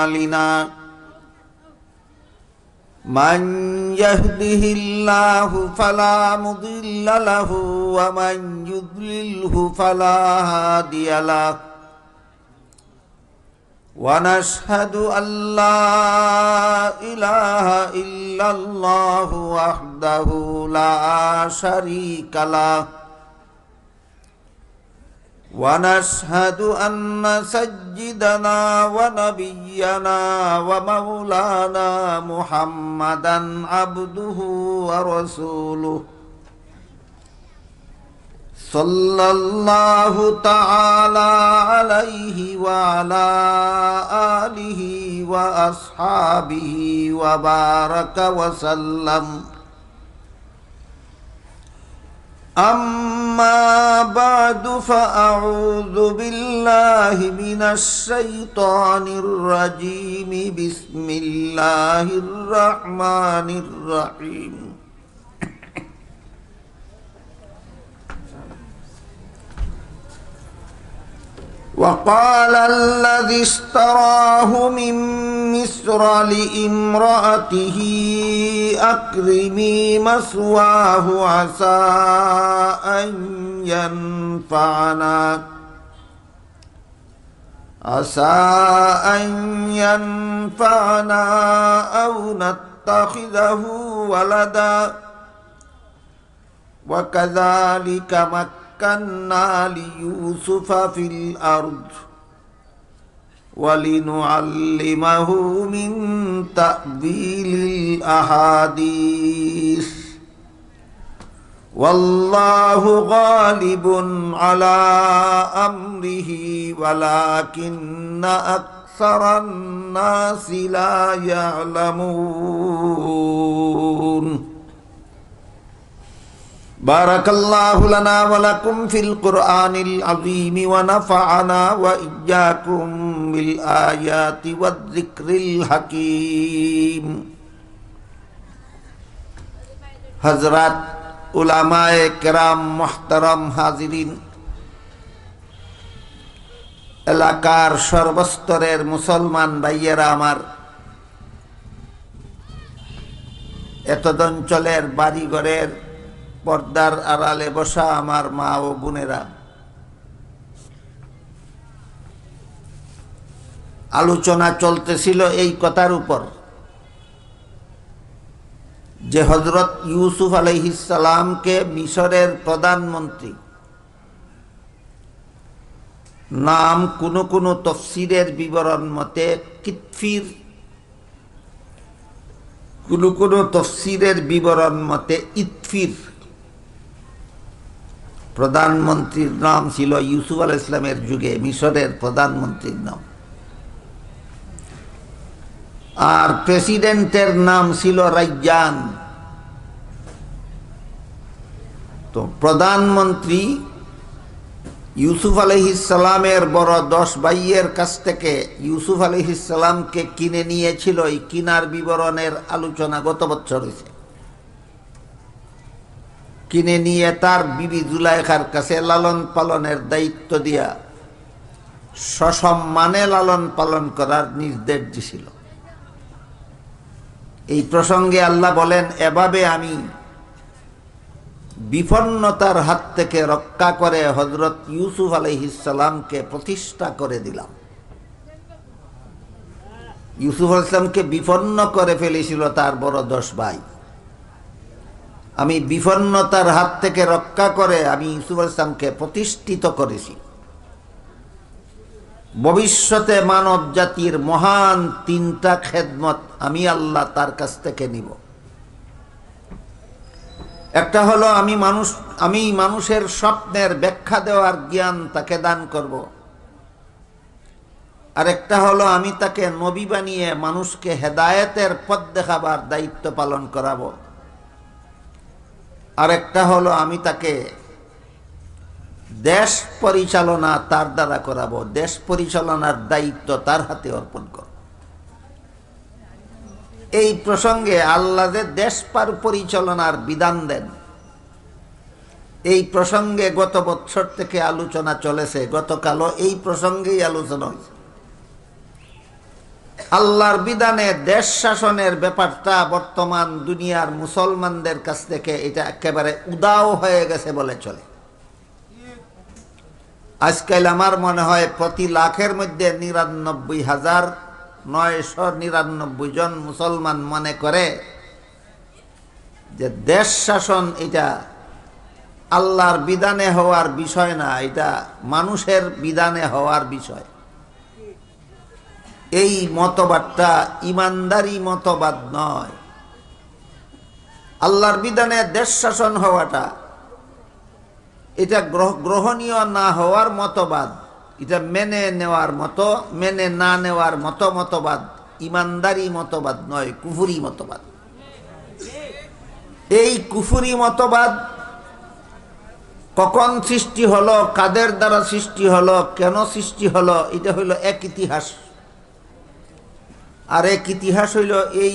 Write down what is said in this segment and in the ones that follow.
أعمالنا من يهده الله فلا مضل له ومن يضلله فلا هادي له ونشهد أن لا إله إلا الله وحده لا شريك له ونشهد أن سيدنا ونبينا ومولانا محمدا عبده ورسوله صلى الله تعالى عليه وعلى آله وأصحابه وبارك وسلم أما بعد فأعوذ بالله من الشيطان الرجيم بسم الله الرحمن الرحيم وقال الذي اشتراه من مصر لامرأته أكرمي مثواه عسى أن ينفعنا أو نتخذه ولدا وكذلك مكنا ليوسف في الأرض ولنعلمه من تأويل الأحاديث والله غالب على أمره ولكن أكثر الناس لا يعلمون بارك الله لنا ولكم في القرآن العظيم ونفعنا وإياكم بالآيات والذكر الحكيم हजरत उलामाए किराम मुहतरम हाजिरिन এলাকার সর্বস্তরের মুসলমান ভাইয়েরা আমার এতদঞ্চলের বাড়িঘরের পর্দার আড়ালে বসা আমার মা ও বোনেরা, আলোচনা চলতেছিল এই কথার উপর যে হযরত ইউসুফ আলাইহিস সালামকে মিশরের প্রধানমন্ত্রী নাম কোন তফসিরের বিবরণ মতে কিতফির, কোন তফসিরের বিবরণ মতে ইতফির প্রধানমন্ত্রীর নাম ছিল ইউসুফ আলাইহিস সালামের যুগে মিশরের প্রধানমন্ত্রীর নাম, আর প্রেসিডেন্টের নাম ছিল রাইয়ান। তো প্রধানমন্ত্রী ইউসুফ আলাইহিস সালামের বড় 10 ভাইয়ের কাছ থেকে ইউসুফ আলাইহিস সালামকে কিনে নিয়েছিল। এই কিনার বিবরণের আলোচনা গত বছর হয়েছে। কিনে নিয়ে তার বিবি জুলাইখার কাছে লালন পালনের দায়িত্ব দিয়া সসম্মানে লালন পালন করার নির্দেশ দিছিল। এই প্রসঙ্গে আল্লাহ বলেন, এভাবে আমি বিপন্নতার হাত থেকে রক্ষা করে হযরত ইউসুফ আলাইহিস সালামকে প্রতিষ্ঠা করে দিলাম। ইউসুফ আলাইহিস সালামকে বিপন্ন করে ফেলেছিল তার বড় 10 ভাই। আমি বিপন্নতার হাত থেকে রক্ষা করে আমি ইউসুফ আলাইহিস সালামকে প্রতিষ্ঠিত করেছি। ভবিষ্যতে মানব জাতির মহান 3টা খেদমত আমি আল্লাহ তার কাছ থেকে নিব। একটা হলো আমি মানুষের স্বপ্নের ব্যাখ্যা দেওয়ার জ্ঞান তাকে দান করব। আর একটা হলো আমি তাকে নবী বানিয়ে মানুষকে হেদায়েতের পথ দেখাবার দায়িত্ব পালন করাবো। আর একটা হলো আমি তাকে দেশ পরিচালনা তার দ্বারা করাবো, দেশ পরিচালনার দায়িত্ব তার হাতে অর্পণ করব। এই প্রসঙ্গে আল্লাহ যে দেশ পরিচালনার বিধান দেন, এই প্রসঙ্গে গত বছর থেকে আলোচনা চলেছে। গতকালও এই প্রসঙ্গেই আলোচনা হয়েছে। আল্লাহর বিধানে দেশ শাসনের ব্যাপারটা বর্তমান দুনিয়ার মুসলমানদের কাছ থেকে এটা একেবারে উদাও হয়ে গেছে বলে চলে। আজকাল আমার মনে হয় প্রতি লাখের মধ্যে 99,999 জন মুসলমান মনে করে যে দেশ শাসন এটা আল্লাহর বিধানে হওয়ার বিষয় না, এটা মানুষের বিধানে হওয়ার বিষয়। এই মতবাদটা ইমানদারি মতবাদ নয়। আল্লাহর বিধানে দেশ শাসন হওয়াটা এটা গ্রহণীয় না হওয়ার মতবাদ, এটা মেনে নেওয়ার মতো, মেনে না নেওয়ার মতো মতবাদ ইমানদারি মতবাদ নয়, কুফরি মতবাদ। এই কুফরি মতবাদ কখন সৃষ্টি হলো, কাদের দ্বারা সৃষ্টি হলো, কেন সৃষ্টি হলো, এটা হইল এক ইতিহাস। আর এক ইতিহাস হইল এই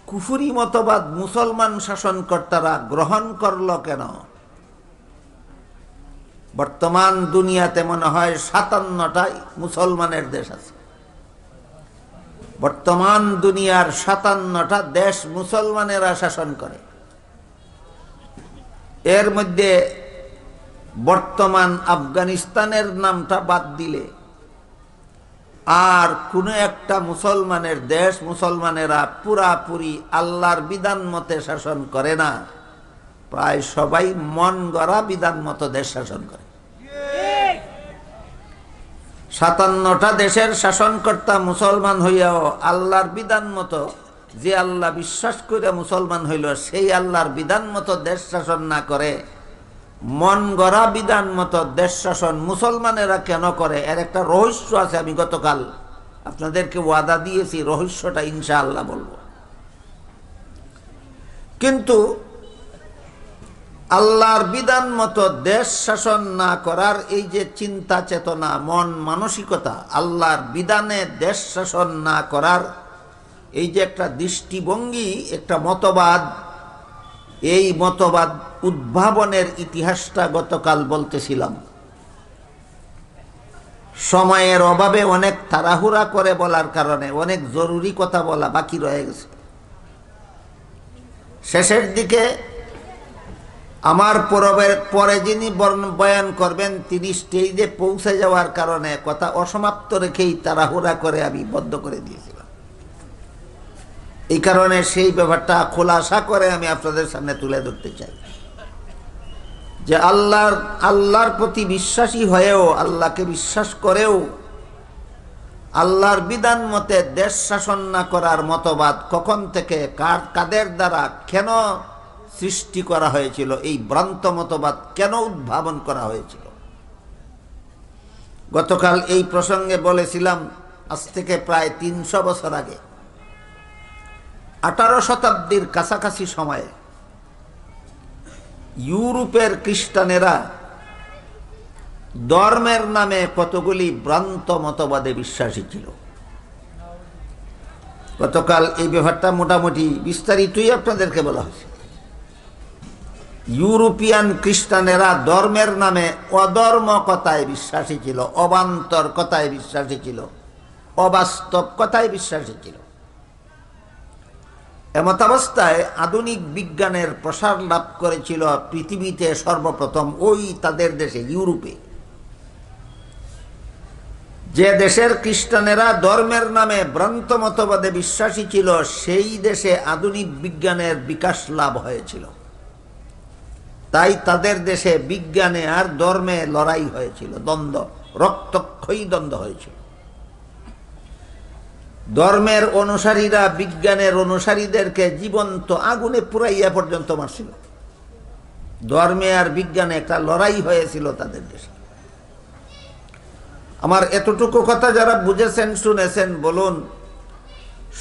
কুফরি মতবাদ মুসলমান শাসনকর্তারা গ্রহণ করলো কেন। বর্তমান দুনিয়াতে মনে হয় 57টা মুসলমানের দেশ আছে। বর্তমান দুনিয়ার 57টা দেশ মুসলমানেরা শাসন করে। এর মধ্যে বর্তমান আফগানিস্তানের নামটা বাদ দিলে আর কোনো একটা মুসলমানের দেশ মুসলমানেরা পুরাপুরি আল্লাহর বিধান মতে শাসন করে না। প্রায় সবাই মন গড়া বিধান মতো দেশ শাসন করে। 57টা দেশের শাসনকর্তা মুসলমান হইয়াও আল্লাহর বিধান মতো, যে আল্লাহ বিশ্বাস করে মুসলমান হইল সেই আল্লাহর বিধান মতো দেশ শাসন না করে মন গড়া বিধান মতো দেশ শাসন মুসলমানেরা কেন করে, এর একটা রহস্য আছে। আমি গতকাল আপনাদেরকে ওয়াদা দিয়েছি, রহস্যটা ইনশাআল্লাহ বলবো। কিন্তু আল্লাহর বিধান মতো দেশ শাসন না করার এই যে চিন্তা চেতনা, মন মানসিকতা, আল্লাহর বিধানে দেশ শাসন না করার এই যে একটা দৃষ্টিভঙ্গি, একটা মতবাদ, এই মতবাদ উদ্ভাবনের ইতিহাসটা গতকাল বলতেছিলাম। সময়ের অভাবে অনেক তাড়াহুড়া করে বলার কারণে অনেক জরুরি কথা বলা বাকি রয়ে গেছে। শেষের দিকে আমার পরে যিনি বয়ান করবেন তিনি স্টেজে পৌঁছে যাওয়ার কারণে কথা অসমাপ্ত রেখেই তাড়াহুড়া করে আমি বন্ধ করে দিয়েছিলাম। এই কারণে সেই ব্যাপারটা খোলাসা করে আমি আপনাদের সামনে তুলে ধরতে চাই যে আল্লাহর প্রতি বিশ্বাসী হয়েও, আল্লাহকে বিশ্বাস করেও আল্লাহর বিধান মতে দেশ শাসন না করার মতবাদ কখন থেকে, কাদের দ্বারা, কেন সৃষ্টি করা হয়েছিল, এই ভ্রান্ত মতবাদ কেন উদ্ভাবন করা হয়েছিল। গতকাল এই প্রসঙ্গে বলেছিলাম আজ থেকে প্রায় 300 বছর আগে 18 শতাব্দীর কাছাকাছি সময়ে ইউরোপের খ্রিস্টানেরা ধর্মের নামে কতগুলি ভ্রান্ত মতবাদে বিশ্বাসী ছিল। গতকাল এই ব্যাপারটা মোটামুটি বিস্তারিতই আপনাদেরকে বলা হয়েছে। ইউরোপিয়ান খ্রিস্টানেরা ধর্মের নামে অধর্ম কথায় বিশ্বাসী ছিল, অবান্তর কথায় বিশ্বাসী ছিল, অবাস্তব কথায় বিশ্বাসী ছিল। এমতাবস্থায় আধুনিক বিজ্ঞানের প্রসার লাভ করেছিল পৃথিবীতে সর্বপ্রথম ওই তাদের দেশে, ইউরোপে। যে দেশের খ্রিস্টানেরা ধর্মের নামে ভ্রান্ত মতবাদে বিশ্বাসী ছিল সেই দেশে আধুনিক বিজ্ঞানের বিকাশ লাভ হয়েছিল। তাই তাদের দেশে বিজ্ঞানে আর ধর্মে লড়াই হয়েছিল, দ্বন্দ্ব, রক্তক্ষয়ী দ্বন্দ্ব হয়েছিল। ধর্মের অনুসারীরা বিজ্ঞানের অনুসারীদেরকে জীবন্ত আগুনে পুরাইয়া পর্যন্ত মারছিল। ধর্মে আর বিজ্ঞানে একটা লড়াই হয়েছিল তাদের দেশে। আমার এতটুকু কথা যারা বুঝেছেন, শুনেছেন, বলুন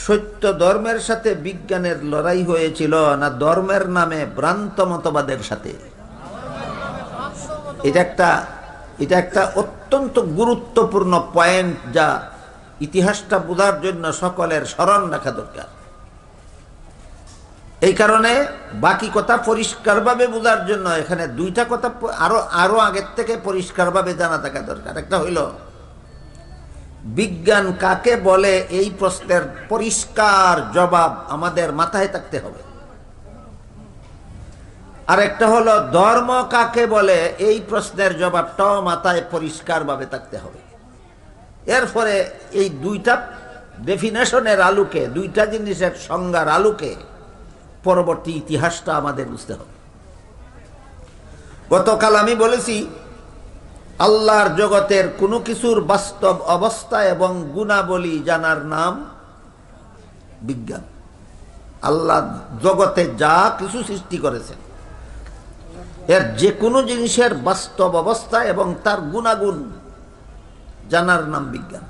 সত্য ধর্মের সাথে বিজ্ঞানের লড়াই হয়েছিল না ধর্মের নামে ভ্রান্ত মতবাদের সাথে? এটা একটা অত্যন্ত গুরুত্বপূর্ণ পয়েন্ট, যা ইতিহাসটা বোঝার জন্য সকলের স্মরণ রাখা দরকার। এই কারণে বাকি কথা পরিষ্কারভাবে বোঝার জন্য এখানে দুইটা কথা আরো আগের থেকে পরিষ্কারভাবে জানা থাকা দরকার। একটা হইল বিজ্ঞান কাকে বলে এই প্রশ্নের পরিষ্কার জবাব আমাদের মাথায় থাকতে হবে। আর একটা হলো ধর্ম কাকে বলে এই প্রশ্নের জবাবটাও মাথায় পরিষ্কারভাবে থাকতে হবে। এরপরে এই দুইটা ডেফিনেশনের আলোকে, দুইটা জিনিসের সংজ্ঞার আলোকে পরবর্তী ইতিহাসটা আমাদের বুঝতে হবে। গতকাল আমি বলেছি আল্লাহর জগতের কোনো কিছুর বাস্তব অবস্থা এবং গুণাবলী জানার নাম বিজ্ঞান। আল্লাহ জগতে যা কিছু সৃষ্টি করেছেন এর যে কোনো জিনিসের বাস্তব অবস্থা এবং তার গুণাগুণ জানার নাম বিজ্ঞান।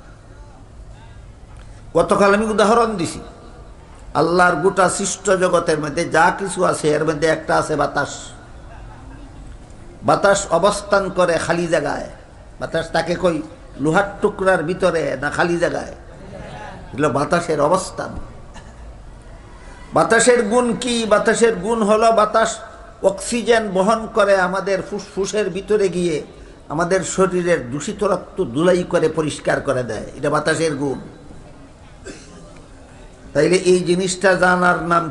গতকাল আমি উদাহরণ দিছি, আল্লাহর গোটা সৃষ্ট জগতের মধ্যে যা কিছু আছে এর মধ্যে একটা আছে বাতাস। বাতাস অবস্থান করে খালি জায়গায়। বাতাস তাকে কই লোহার টুকরার ভিতরে না খালি জায়গায়? এগুলো বাতাসের অবস্থান। বাতাসের গুণ কি? বাতাসের গুণ হলো বাতাস অক্সিজেন বহন করে আমাদের ফুসফুসের ভিতরে গিয়ে আমাদের শরীরের দূষিত রক্ত ধুলাই করে পরিষ্কার করে দেয়। এটা বাতাসের গুণ। তাইলে এই জিনিসটা জানার নাম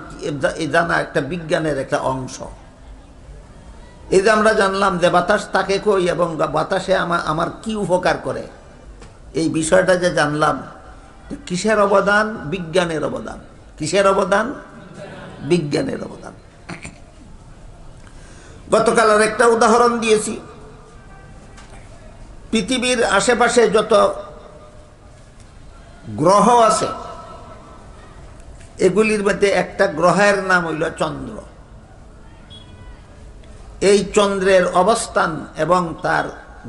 জানা একটা বিজ্ঞানের একটা অংশ। এই যে আমরা জানলাম যে বাতাস তাকে কই এবং বাতাসে আমার কি উপকার করে, এই বিষয়টা যে জানলাম, কিসের অবদান? বিজ্ঞানের অবদান। কিসের অবদান? বিজ্ঞানের অবদান। গতকাল আর একটা উদাহরণ দিয়েছি, পৃথিবীর আশেপাশে যত গ্রহ আছে এগুলির মধ্যে একটা গ্রহের নাম হইল চন্দ্র। এই চন্দ্রের অবস্থান এবং তার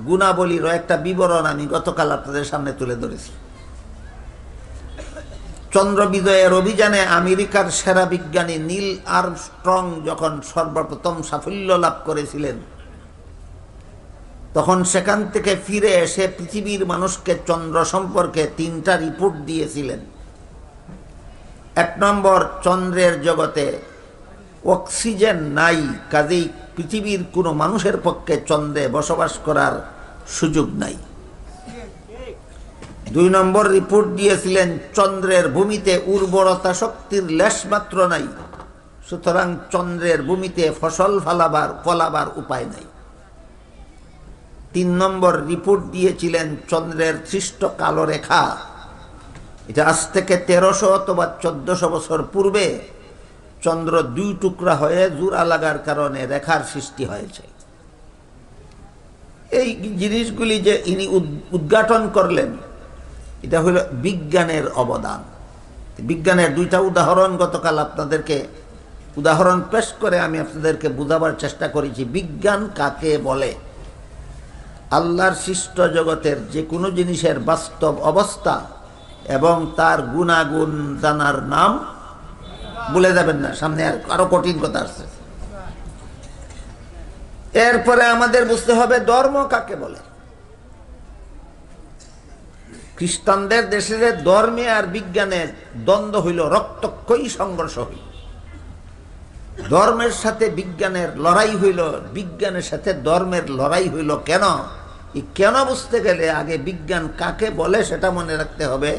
গুণাবলীর একটা বিবরণ আমি গতকাল আপনাদের সামনে তুলে ধরেছি। চন্দ্র বিজয়ের অভিযানে আমেরিকার সেরা বিজ্ঞানী নীল আর্মস্ট্রং যখন সর্বপ্রথম সাফল্য লাভ করেছিলেন, তখন সেখান থেকে ফিরে এসে পৃথিবীর মানুষকে চন্দ্র সম্পর্কে 3টা রিপোর্ট দিয়েছিলেন। 1 নম্বর, চন্দ্রের জগতে অক্সিজেন নাই, কাজেই পৃথিবীর কোনো মানুষের পক্ষে চন্দ্রে বসবাস করার সুযোগ নাই। 2 নম্বর রিপোর্ট দিয়েছিলেন চন্দ্রের ভূমিতে উর্বরতা শক্তির লেশমাত্র নাই, সুতরাং চন্দ্রের ভূমিতে ফসল ফলাবার উপায় নাই। 3 নম্বর রিপোর্ট দিয়েছিলেন চন্দ্রের সৃষ্ট কালো রেখা, এটা আজ থেকে 1300 অথবা 1400 বছর পূর্বে চন্দ্র 2 টুকরা হয়ে জোড়া লাগার কারণে রেখার সৃষ্টি হয়েছে। এই জিনিসগুলি যে ইনি উদ্ঘাটন করলেন, এটা হলো বিজ্ঞানের অবদান। বিজ্ঞানের 2টা উদাহরণ গতকাল আপনাদেরকে উদাহরণ পেশ করে আমি আপনাদেরকে বোঝাবার চেষ্টা করেছি বিজ্ঞান কাকে বলে। আল্লাহর সৃষ্ট জগতের যে কোনো জিনিসের বাস্তব অবস্থা এবং তার গুণাগুণ জানার নাম, ভুলে যাবেন না, সামনে আরো কঠিন কথা আসছে। এরপরে আমাদের বুঝতে হবে ধর্ম কাকে বলে। খ্রিস্টানদের দেশে ধর্মে আর বিজ্ঞানের দ্বন্দ্ব হইল, রক্তক্ষয়ী সংঘর্ষ হইল। ধর্মের সাথে বিজ্ঞানের লড়াই হইল, বিজ্ঞানের সাথে ধর্মের লড়াই হইল। কেন? কেন বুঝতে গেলে আগে বিজ্ঞান কাকে বলে সেটা মনে রাখতে হবে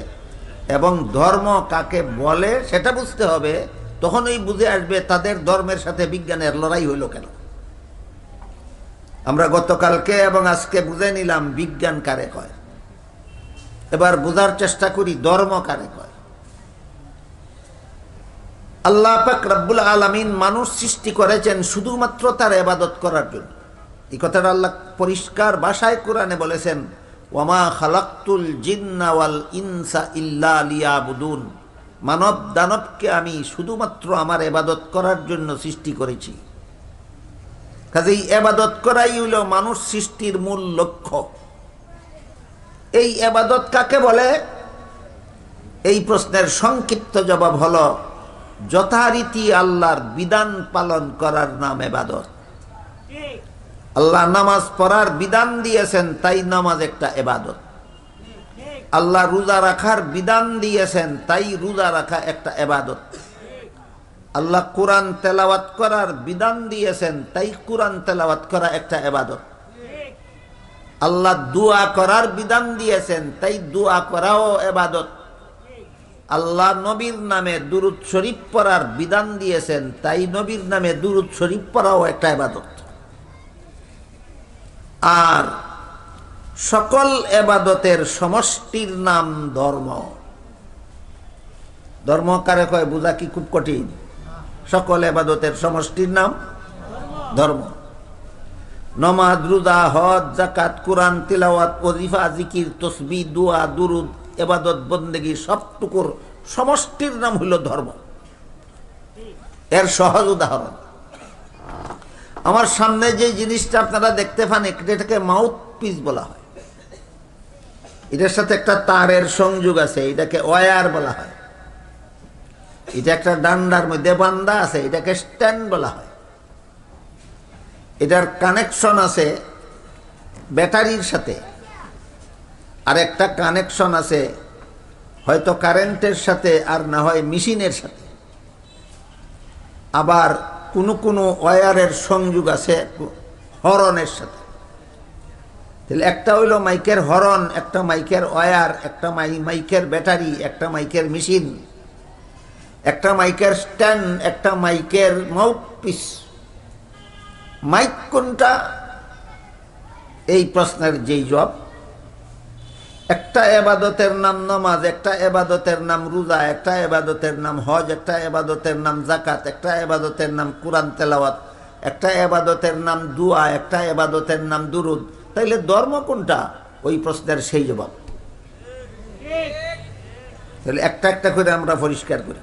এবং ধর্ম কাকে বলে সেটা বুঝতে হবে। তখনই বুঝে আসবে তাদের ধর্মের সাথে বিজ্ঞানের লড়াই হইল কেন। আমরা গতকালকে এবং আজকে বুঝে নিলাম বিজ্ঞান কারে কয়। এবার বোঝার চেষ্টা করি ধর্ম কারে কয়। আল্লাহ পাক রব্বুল আলামিন মানুষ সৃষ্টি করেছেন শুধুমাত্র তার ইবাদত করার জন্য। এই কথাটা আল্লাহ পরিষ্কার ভাষায় কোরআনে বলেছেন, ওয়ামা খালাকতুল জিন্না ওয়াল ইনসা ইল্লা লিয়াবুদুন। মানব দানবকে আমি শুধুমাত্র আমার ইবাদত করার জন্য সৃষ্টি করেছি। কাজেই ইবাদত করাই হলো মানুষ সৃষ্টির মূল লক্ষ্য। এই ইবাদত কাকে বলে? এই প্রশ্নের সংক্ষিপ্ত জবাব হলো, যথারীতি আল্লাহর বিধান পালন করার নাম ইবাদত। আল্লাহ নামাজ পড়ার বিধান দিয়েছেন, তাই নামাজ একটা ইবাদত। আল্লাহ রোজা রাখার বিধান দিয়েছেন, তাই রোজা রাখা একটা ইবাদত। আল্লাহ কোরআন তেলাওয়াত করার বিধান দিয়েছেন, তাই কোরআন তেলাওয়াত করা একটা ইবাদত। আল্লাহ দোয়া করার বিধান দিয়েছেন, তাই দোয়া করাও ইবাদত। আল্লাহ নবীর নামে দুরূদ শরীফ পড়ার বিধান দিয়েছেন, তাই নবীর নামে দুরূদ শরীফ পড়াও একটা ইবাদত। আর সকল ইবাদতের সমষ্টির নাম ধর্ম। ধর্ম কারে কয় বোঝা কি খুব কঠিন? সকল ইবাদতের সমষ্টির নাম ধর্ম। নামাজ, রোজা, হজ, যাকাত, কোরআন তিলাওয়াত, ওজিফা, জিকির, তাসবিহ, দোয়া, দুরূদ, ইবাদত, বন্দেগী সবটুকুর সমষ্টির নাম হইল ধর্ম। এর সহজ উদাহরণ, আমার সামনে যে জিনিসটা আপনারা দেখতে পান, এটাকে মাউথ পিস বলা হয়। এটার সাথে একটা তারের সংযোগ আছে, এটাকে ওয়্যার বলা হয়। এটা একটা ডান্ডার মধ্যে বান্ধা আছে, এটাকে স্ট্যান্ড বলা হয়। এটার কানেকশন আছে ব্যাটারির সাথে, আর একটা কানেকশন আছে হয়তো কারেন্টের সাথে, আর না হয় মেশিনের সাথে। আবার কোনো কোনো ওয়্যারের সংযোগ আছে হরনের সাথে। তাহলে একটা হইল মাইকের হরন, একটা মাইকের ওয়্যার, একটা মাইকের ব্যাটারি, একটা মাইকের মেশিন, একটা মাইকের স্ট্যান্ড, একটা মাইকের মাউথপিস। মাইক কোনটা? এই প্রশ্নের যেই জবাব, একটা ইবাদতের নাম নামাজ, একটা ইবাদতের নাম রোজা, একটা ইবাদতের নাম হজ, একটা ইবাদতের নাম যাকাত, একটা ইবাদতের নাম কোরআন তেলাওয়াত, একটা ইবাদতের নাম দোয়া, একটা ইবাদতের নাম দুরূদ। তাইলে ধর্ম কোনটা? ওই প্রশ্নের সেই জবাব। তাহলে একটা একটা করে আমরা পরিষ্কার করি।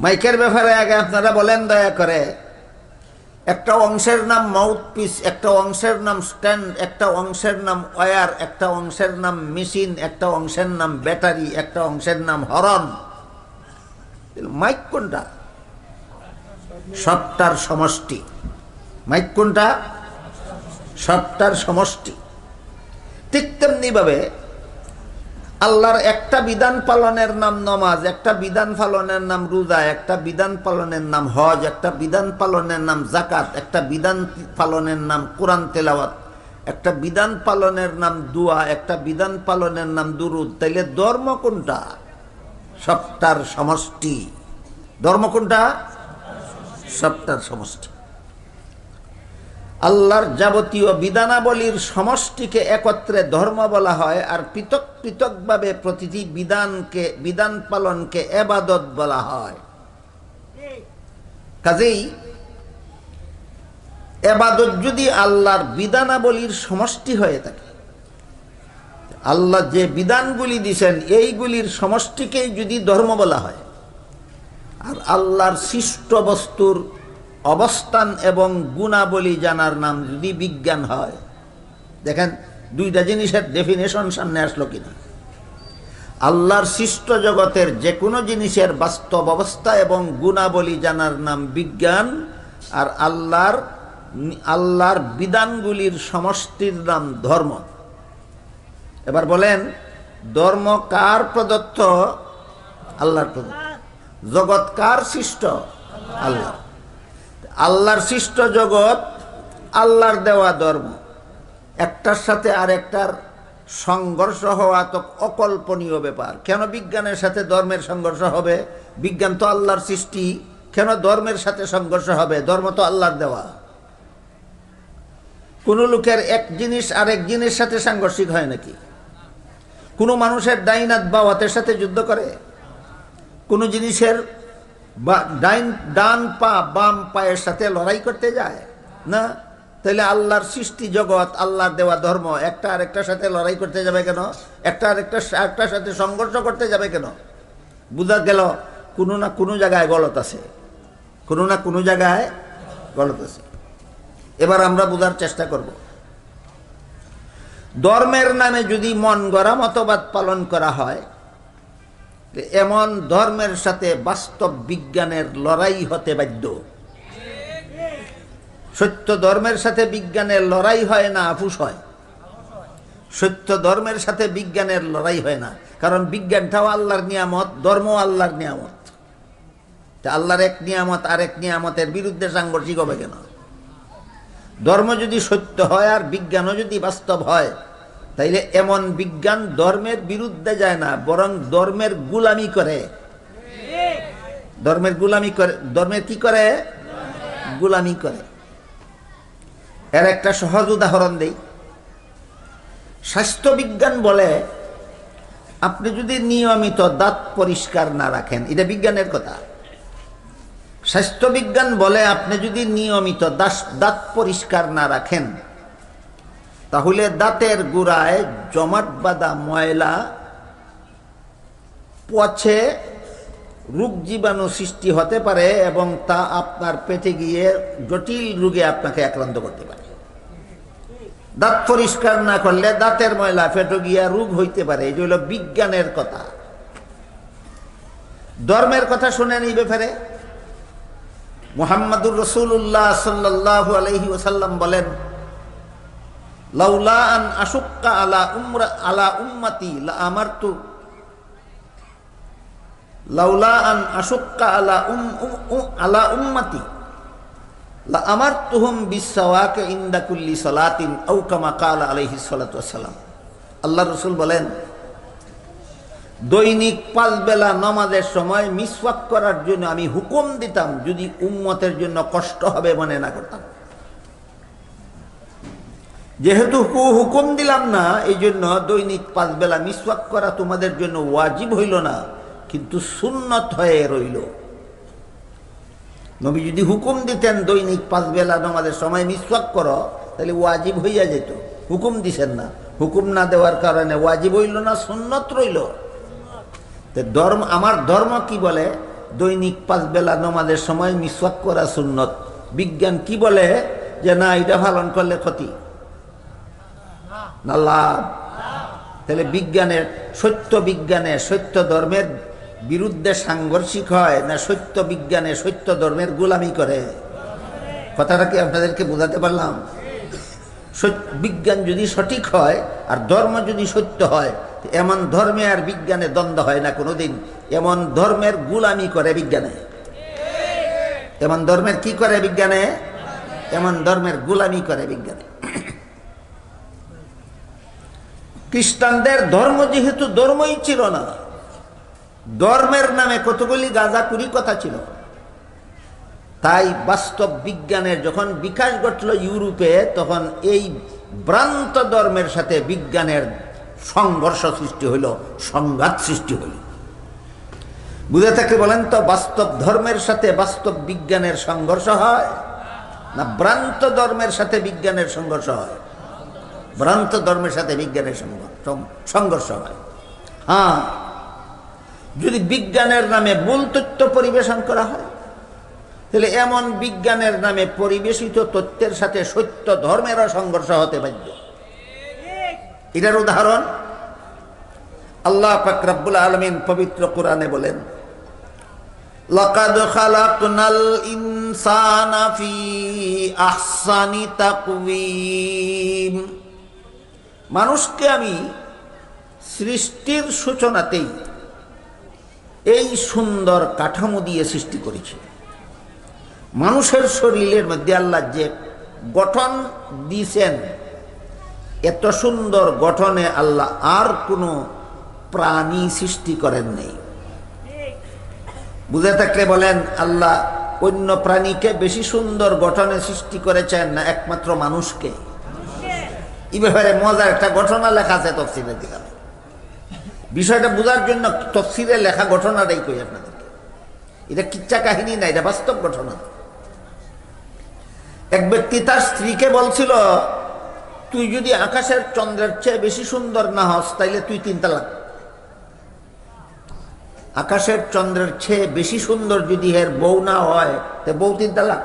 মাইকের ব্যাপারে আগে আপনারা বলেন দয়া করে। একটা অংশের নাম মাউথপিস, একটা অংশের নাম স্ট্যান্ড, একটা অংশের নাম ওয়্যার, একটা অংশের নাম মেশিন, একটা অংশের নাম ব্যাটারি, একটা অংশের নাম হরন। মাইক কোনটা? সবটার সমষ্টি। মাইক কোনটা? সবটার সমষ্টি। ঠিক তেমনি ভাবে আল্লাহর একটা বিধান পালনের নাম নামাজ, একটা বিধান পালনের নাম রোজা, একটা বিধান পালনের নাম হজ, একটা বিধান পালনের নাম যাকাত, একটা বিধান পালনের নাম কোরআন তেলাওয়াত, একটা বিধান পালনের নাম দোয়া, একটা বিধান পালনের নাম দুরূদ। তাইলে ধর্ম কোনটা? সবটার সমষ্টি। ধর্ম কোনটা? সবটার সমষ্টি। আল্লাহর যাবতীয় বিধানাবলীর সমষ্টিকে একত্রে ধর্ম বলা হয়, আর পৃথক পৃথকভাবে প্রতিটি বিধান পালনকে ইবাদত বলা হয়। কাজেই ইবাদত যদি আল্লাহর বিধানাবলীর সমষ্টি হয়ে থাকে, আল্লাহ যে বিধানগুলি দিয়েছেন এইগুলির সমষ্টিকেই যদি ধর্ম বলা হয়, আর আল্লাহর সৃষ্ট বস্তুর অবস্থান এবং গুণাবলী জানার নাম যদি বিজ্ঞান হয়, দেখেন দুইটা জিনিসের ডেফিনেশন সামনে আসলো কিনা। আল্লাহর সৃষ্ট জগতের যে কোনো জিনিসের বাস্তব অবস্থা এবং গুণাবলী জানার নাম বিজ্ঞান, আর আল্লাহর বিধানগুলির সমষ্টির নাম ধর্ম। এবার বলেন, ধর্ম কার প্রদত্ত? আল্লাহর প্রদত্ত। জগৎ কার সৃষ্ট? আল্লাহ। আল্লাহর সৃষ্ট জগৎ, আল্লাহর দেওয়া ধর্ম, একটার সাথে আরেকটার সংঘর্ষ হওয়া তো অকল্পনীয় ব্যাপার। কেন বিজ্ঞানের সাথে ধর্মের সংঘর্ষ হবে? বিজ্ঞান তো আল্লাহর সৃষ্টি, কেন ধর্মের সাথে সংঘর্ষ হবে? ধর্ম তো আল্লাহর দেওয়া। কোন লোকের এক জিনিস আরেক জিনিসের সাথে সাংঘর্ষিক হয় নাকি? কোনো মানুষের ডাইন হাত বাম হাতের সাথে যুদ্ধ করে? কোনো জিনিসের ডান পা বাম পায়ের সাথে লড়াই করতে যায় না। তাহলে আল্লাহর সৃষ্টি জগৎ, আল্লাহর দেওয়া ধর্ম একটা আরেকটার সাথে লড়াই করতে যাবে কেন? একটা আরেকটার সাথে সংঘর্ষ করতে যাবে কেন? বুঝা গেল কোনো না কোনো জায়গায় গলত আছে, কোনো না কোনো জায়গায় গলত আছে। এবার আমরা বোঝার চেষ্টা করব, ধর্মের নামে যদি মন গড়া মতবাদ পালন করা হয়, এমন ধর্মের সাথে বাস্তব বিজ্ঞানের লড়াই হতে বাধ্য। সত্য ধর্মের সাথে বিজ্ঞানের লড়াই হয় না, আপুস হয়। সত্য ধর্মের সাথে বিজ্ঞানের লড়াই হয় না, কারণ বিজ্ঞানটাও আল্লাহর নিয়ামত, ধর্ম আল্লাহর নিয়ামত। আল্লাহর এক নিয়ামত আরেক নিয়ামতের বিরুদ্ধে সাংঘর্ষিক হবে কেন? ধর্ম যদি সত্য হয় আর বিজ্ঞানও যদি বাস্তব হয়, তাইলে এমন বিজ্ঞান ধর্মের বিরুদ্ধে যায় না, বরং ধর্মের গুলামি করে। ধর্মের গুলামি করে। ধর্মের কি করে? গুলামি করে। এর একটা সহজ উদাহরণ দেই। স্বাস্থ্য বিজ্ঞান বলে আপনি যদি নিয়মিত দাঁত পরিষ্কার না রাখেন, এটা বিজ্ঞানের কথা। স্বাস্থ্য বিজ্ঞান বলে আপনি যদি নিয়মিত দাঁত পরিষ্কার না রাখেন, তাহলে দাঁতের গোড়ায় জমাট বাঁধা ময়লা পচে রোগ জীবাণু সৃষ্টি হতে পারে এবং তা আপনার পেটে গিয়ে জটিল রোগে আপনাকে আক্রান্ত করতে পারে। দাঁত পরিষ্কার না করলে দাঁতের ময়লা পেটে গিয়া রোগ হইতে পারে। এই হলো বিজ্ঞানের কথা। ধর্মের কথা শুনেন এই ব্যাপারে। মুহাম্মাদুর রাসূলুল্লাহ সাল্লাল্লাহু আলাইহি ওয়াসাল্লাম বলেন, লাউলা আন আশুক্কা আলা উম্মতি লা আমারতু লাউলা আন আশুক্কা আলা উম্মতি লা আমারতুহুম বিসওয়াকি ইনদা কুল্লি সালাতিন আও কামা ক্বালা আলাইহিস সালাতু ওয়াসসালাম। আল্লাহর রাসূল বলেন, দৈনিক 5 বেলা নামাজের সময় মিসওয়াক করার জন্য আমি হুকুম দিতাম, যদি উম্মতের জন্য কষ্ট হবে মনে না করতাম। যেহেতু হুকুম দিলাম না, এই জন্য দৈনিক 5 বেলা মিসওয়াক করা তোমাদের জন্য ওয়াজিব হইল না, কিন্তু সুন্নত হয়ে রইল। নবী যদি হুকুম দিতেন দৈনিক 5 বেলা নামাজের সময় মিসওয়াক করো, তাহলে ওয়াজিব হইয়া যেত। হুকুম দিছেন না, হুকুম না দেওয়ার কারণে ওয়াজিব হইল না, সুন্নত রইল। ধর্ম, আমার ধর্ম কি বলে? দৈনিক 5 বেলা নামাজের সময় মিসওয়াক করা সুন্নত। বিজ্ঞান কি বলে? যে না, এটা পালন করলে ক্ষতি না লাভ। তাহলে বিজ্ঞানের সত্য ধর্মের বিরুদ্ধে সাংঘর্ষিক হয় না সত্য বিজ্ঞানে সত্য ধর্মের গোলামি করে? কথাটা কি আপনাদেরকে বোঝাতে পারলাম? বিজ্ঞান যদি সঠিক হয় আর ধর্ম যদি সত্য হয়, এমন ধর্মে আর বিজ্ঞানে দ্বন্দ্ব হয় না কোনোদিন। এমন ধর্মের গোলামি করে বিজ্ঞানে। এমন ধর্মের কি করে বিজ্ঞানে? এমন ধর্মের গোলামি করে বিজ্ঞানে। খ্রিস্টানদের ধর্ম যেহেতু ধর্মই ছিল না, ধর্মের নামে কতগুলি গাঁজাখুরি কথা ছিল, তাই বাস্তব বিজ্ঞানের যখন বিকাশ ঘটল ইউরোপে, তখন এই ভ্রান্ত ধর্মের সাথে বিজ্ঞানের সংঘর্ষ সৃষ্টি হইল, সংঘাত সৃষ্টি হইল। বুঝে থাকলে বলেন তো, বাস্তব ধর্মের সাথে বাস্তব বিজ্ঞানের সংঘর্ষ হয় না ভ্রান্ত ধর্মের সাথে বিজ্ঞানের সংঘর্ষ হয়? ভ্রান্ত ধর্মের সাথে বিজ্ঞানের সংঘর্ষ হয়। হ্যাঁ, যদি বিজ্ঞানের নামে ভুল তথ্য পরিবেশন করা হয়, তাহলে এমন বিজ্ঞানের নামে পরিবেশিত তথ্যের সাথে সত্য ধর্মেরও সংঘর্ষ হতে বাধ্য। এটার উদাহরণ আল্লাহ পাক রব্বুল আলামিন পবিত্র কোরআনে বলেন, লাকাদ খালাকনাল ইনসানা ফি আহসানি তাকওয়িম। মানুষকে আমি সৃষ্টির সূচনাতেই এই সুন্দর কাঠামো দিয়ে সৃষ্টি করেছি। মানুষের শরীরের মধ্যে আল্লাহ যে গঠন দিয়েছেন, এত সুন্দর গঠনে আল্লাহ আর কোনো প্রাণী সৃষ্টি করেন নাই। বুঝে থাকলে বলেন, আল্লাহ অন্য প্রাণীকে বেশি সুন্দর গঠনে সৃষ্টি করেছেন না একমাত্র মানুষকে? এই ব্যাপারে মজার একটা ঘটনা লেখা আছে তফসিরের দিকে। বিষয়টা বোঝার জন্য তফসিরে লেখা ঘটনাটাই কই আপনাদেরকে। এটা কিচ্ছা কাহিনী না, এটা বাস্তব ঘটনা। এক ব্যক্তি তার স্ত্রীকে বলছিল, তুই যদি আকাশের চন্দ্রের চেয়ে বেশি সুন্দর না হস, তাইলে তুই 3 তালাক। আকাশের চন্দ্রের চেয়ে বেশি সুন্দর যদি এর বউ না হয়, তো বউ 3 তালাক।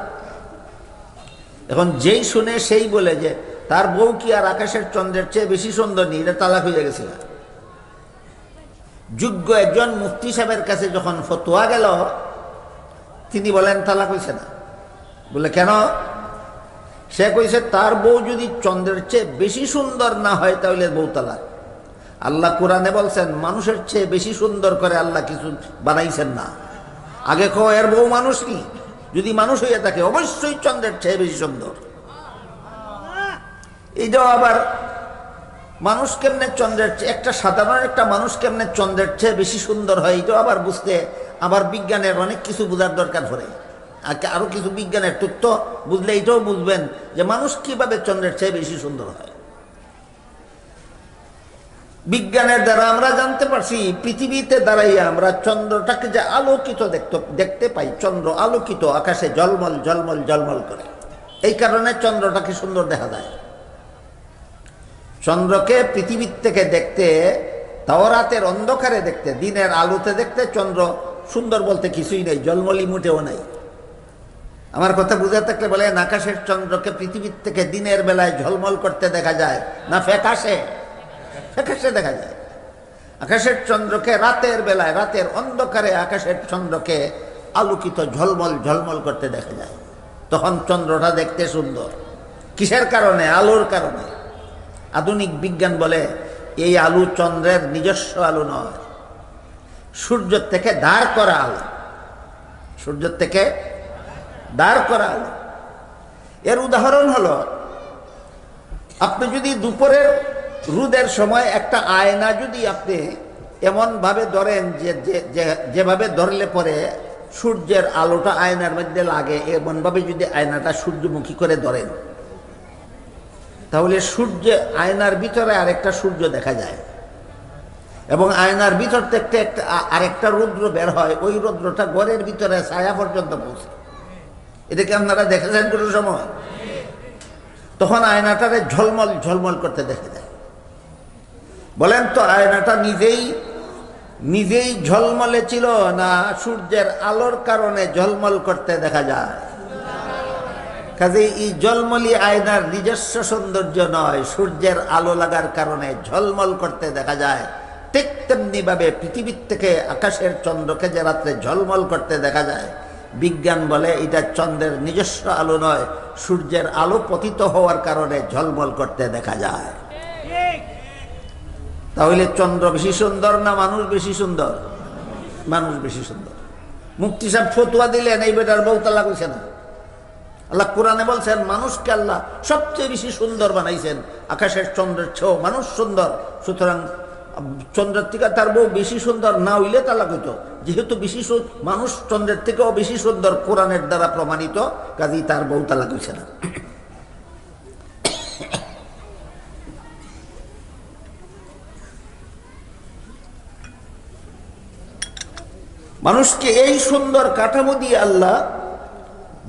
এখন যেই শুনে সেই বলে যে তার বউ কি আর আকাশের চন্দ্রের চেয়ে বেশি সুন্দর নেই, এটা তালাক হয়ে গেছিল। যোগ্য একজন মুফতি সাহেবের কাছে যখন ফতোয়া গেল, তিনি বলেন তালাক হয়েছে না। বলে কেন? সে কইছে তার বউ যদি চন্দ্রের চেয়ে বেশি সুন্দর না হয় তাহলে বউ তালাক। আল্লাহ কোরআনে বলছেন, মানুষের চেয়ে বেশি সুন্দর করে আল্লাহ কিছু বানাইছেন না। আগে এর বউ মানুষ নি, যদি মানুষ হইয়া থাকে অবশ্যই চন্দ্রের চেয়ে বেশি সুন্দর। এইটাও আবার মানুষ কেমনে চন্দ্রের চেয়ে, একটা সাধারণ একটা মানুষ কেমনে চন্দ্রের চেয়ে বেশি সুন্দর হয়, এটাও আবার বুঝতে আবার বিজ্ঞানের অনেক কিছু বোঝার দরকার পড়ে। আরো কিছু বিজ্ঞানের তথ্য বুঝলে এটাও বুঝবেন যে মানুষ কিভাবে চন্দ্রের চেয়ে বেশি সুন্দর হয়। বিজ্ঞানের দ্বারা আমরা জানতে পারছি, পৃথিবীতে দাঁড়াইয়া আমরা চন্দ্রটাকে যে আলোকিত দেখতে পাই, চন্দ্র আলোকিত, আকাশে ঝলমল ঝলমল ঝলমল করে, এই কারণে চন্দ্রটাকে সুন্দর দেখা যায়। চন্দ্রকে পৃথিবীর থেকে দেখতে, তাওরাতের অন্ধকারে দেখতে, দিনের আলোতে দেখতে চন্দ্র সুন্দর বলতে কিছুই নেই, জলমলি মুটেও নাই। আমার কথা বুঝে থাকলে বলেন, আকাশের চন্দ্রকে পৃথিবীর থেকে দিনের বেলায় ঝলমল করতে দেখা যায় না ফ্যাকাশে? ফ্যাকাশে দেখা যায়। আকাশের চন্দ্রকে রাতের বেলায়, রাতের অন্ধকারে আকাশের চন্দ্রকে আলোকিত ঝলমল ঝলমল করতে দেখা যায়। তখন চন্দ্রটা দেখতে সুন্দর। কিসের কারণে? আলোর কারণে। আধুনিক বিজ্ঞান বলে এই আলো চন্দ্রের নিজস্ব আলো নয়, সূর্যের থেকে দাঁড় করা আলো, সূর্যের থেকে দাঁড় করা আলো। এর উদাহরণ হলো, আপনি যদি দুপুরের রোদের সময় একটা আয়না যদি আপনি এমন ভাবে ধরেন যেভাবে ধরলে পরে সূর্যের আলোটা আয়নার মধ্যে লাগে, এমন ভাবে যদি আয়নাটা সূর্যমুখী করে ধরেন, তাহলে সূর্য, আয়নার ভিতরে আরেকটা সূর্য দেখা যায়, এবং আয়নার ভিতর থেকে আরেকটা রৌদ্র বের হয়, ওই রৌদ্রটা ঘরের ভিতরে ছায়া পর্যন্ত পৌঁছে। এটাকে আপনারা দেখেছেন কোনো সময়? তখন আয়নাটারে ঝলমল ঝলমল করতে দেখা যায়। বলেন তো, আয়নাটা নিজেই ঝলমলে ছিল না সূর্যের আলোর কারণে ঝলমল করতে দেখা যায়? কাজে এই ঝলমলি আয়নার নিজস্ব সৌন্দর্য নয়, সূর্যের আলো লাগার কারণে ঝলমল করতে দেখা যায়। ঠিক তেমনি ভাবে পৃথিবীর থেকে আকাশের চন্দ্রকে যে রাত্রে ঝলমল করতে দেখা যায়, বিজ্ঞান বলে এটা চন্দ্রের নিজস্ব আলো নয়, সূর্যের আলো পতিত হওয়ার কারণে ঝলমল করতে দেখা যায়। তাহলে চন্দ্র বেশি সুন্দর না মানুষ বেশি সুন্দর? মানুষ বেশি সুন্দর। মুফতি সাহেব ফতুয়া দিলেন, এই বেটার বউ তালাক হইছে না। আল্লাহ কোরআনে বলছেন মানুষকে আল্লাহ সবচেয়ে বেশি সুন্দর বানাইছেন, আকাশের চন্দ্রের চেয়েও মানুষ সুন্দর, সুতরাং চন্দ্রের থেকে তার বউ বেশি সুন্দর না হইলে তালাক হইত। যেহেতু মানুষ চন্দ্রের থেকেও বেশি সুন্দর, কোরআনের দ্বারা প্রমাণিত, কাজেই তার বউ তালাক হইছে না। মানুষকে এই সুন্দর কাঠামো দিয়ে আল্লাহ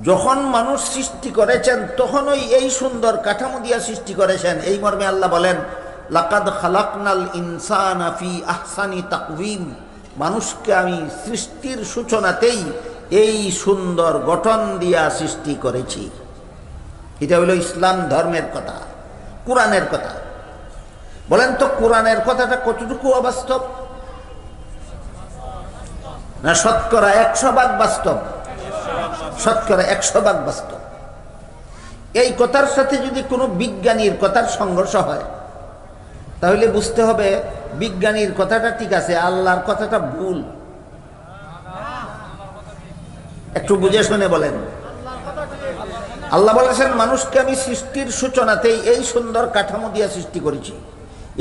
যখন মানুষ সৃষ্টি করেছেন, তখনই এই সুন্দর কাঠামো দিয়ে সৃষ্টি করেছেন। এই মর্মে আল্লাহ বলেন, লাকাদ খালাকনাল ইনসানা ফি আহসানি তাকওয়িম, মানুষকে আমি সৃষ্টির সূচনাতেই এই সুন্দর গঠন দিয়া সৃষ্টি করেছি। এটা হলো ইসলাম ধর্মের কথা, কোরআনের কথা। বলেন তো, কোরআনের কথাটা কতটুকু অবাস্তব? না শতকরা 100% বাস্তব? শতকরা 100% বাস্তব। এই কথার সাথে যদি কোনো বিজ্ঞানীর কথার সংঘর্ষ হয়, তাহলে বুঝতে হবে বিজ্ঞানীর কথাটা ঠিক আছে, আল্লাহর কথাটা ভুল। একটু বুঝে শুনে বলেন। আল্লাহ বলেছেন মানুষকে আমি সৃষ্টির সূচনাতেই এই সুন্দর কাঠামো দিয়ে সৃষ্টি করেছি।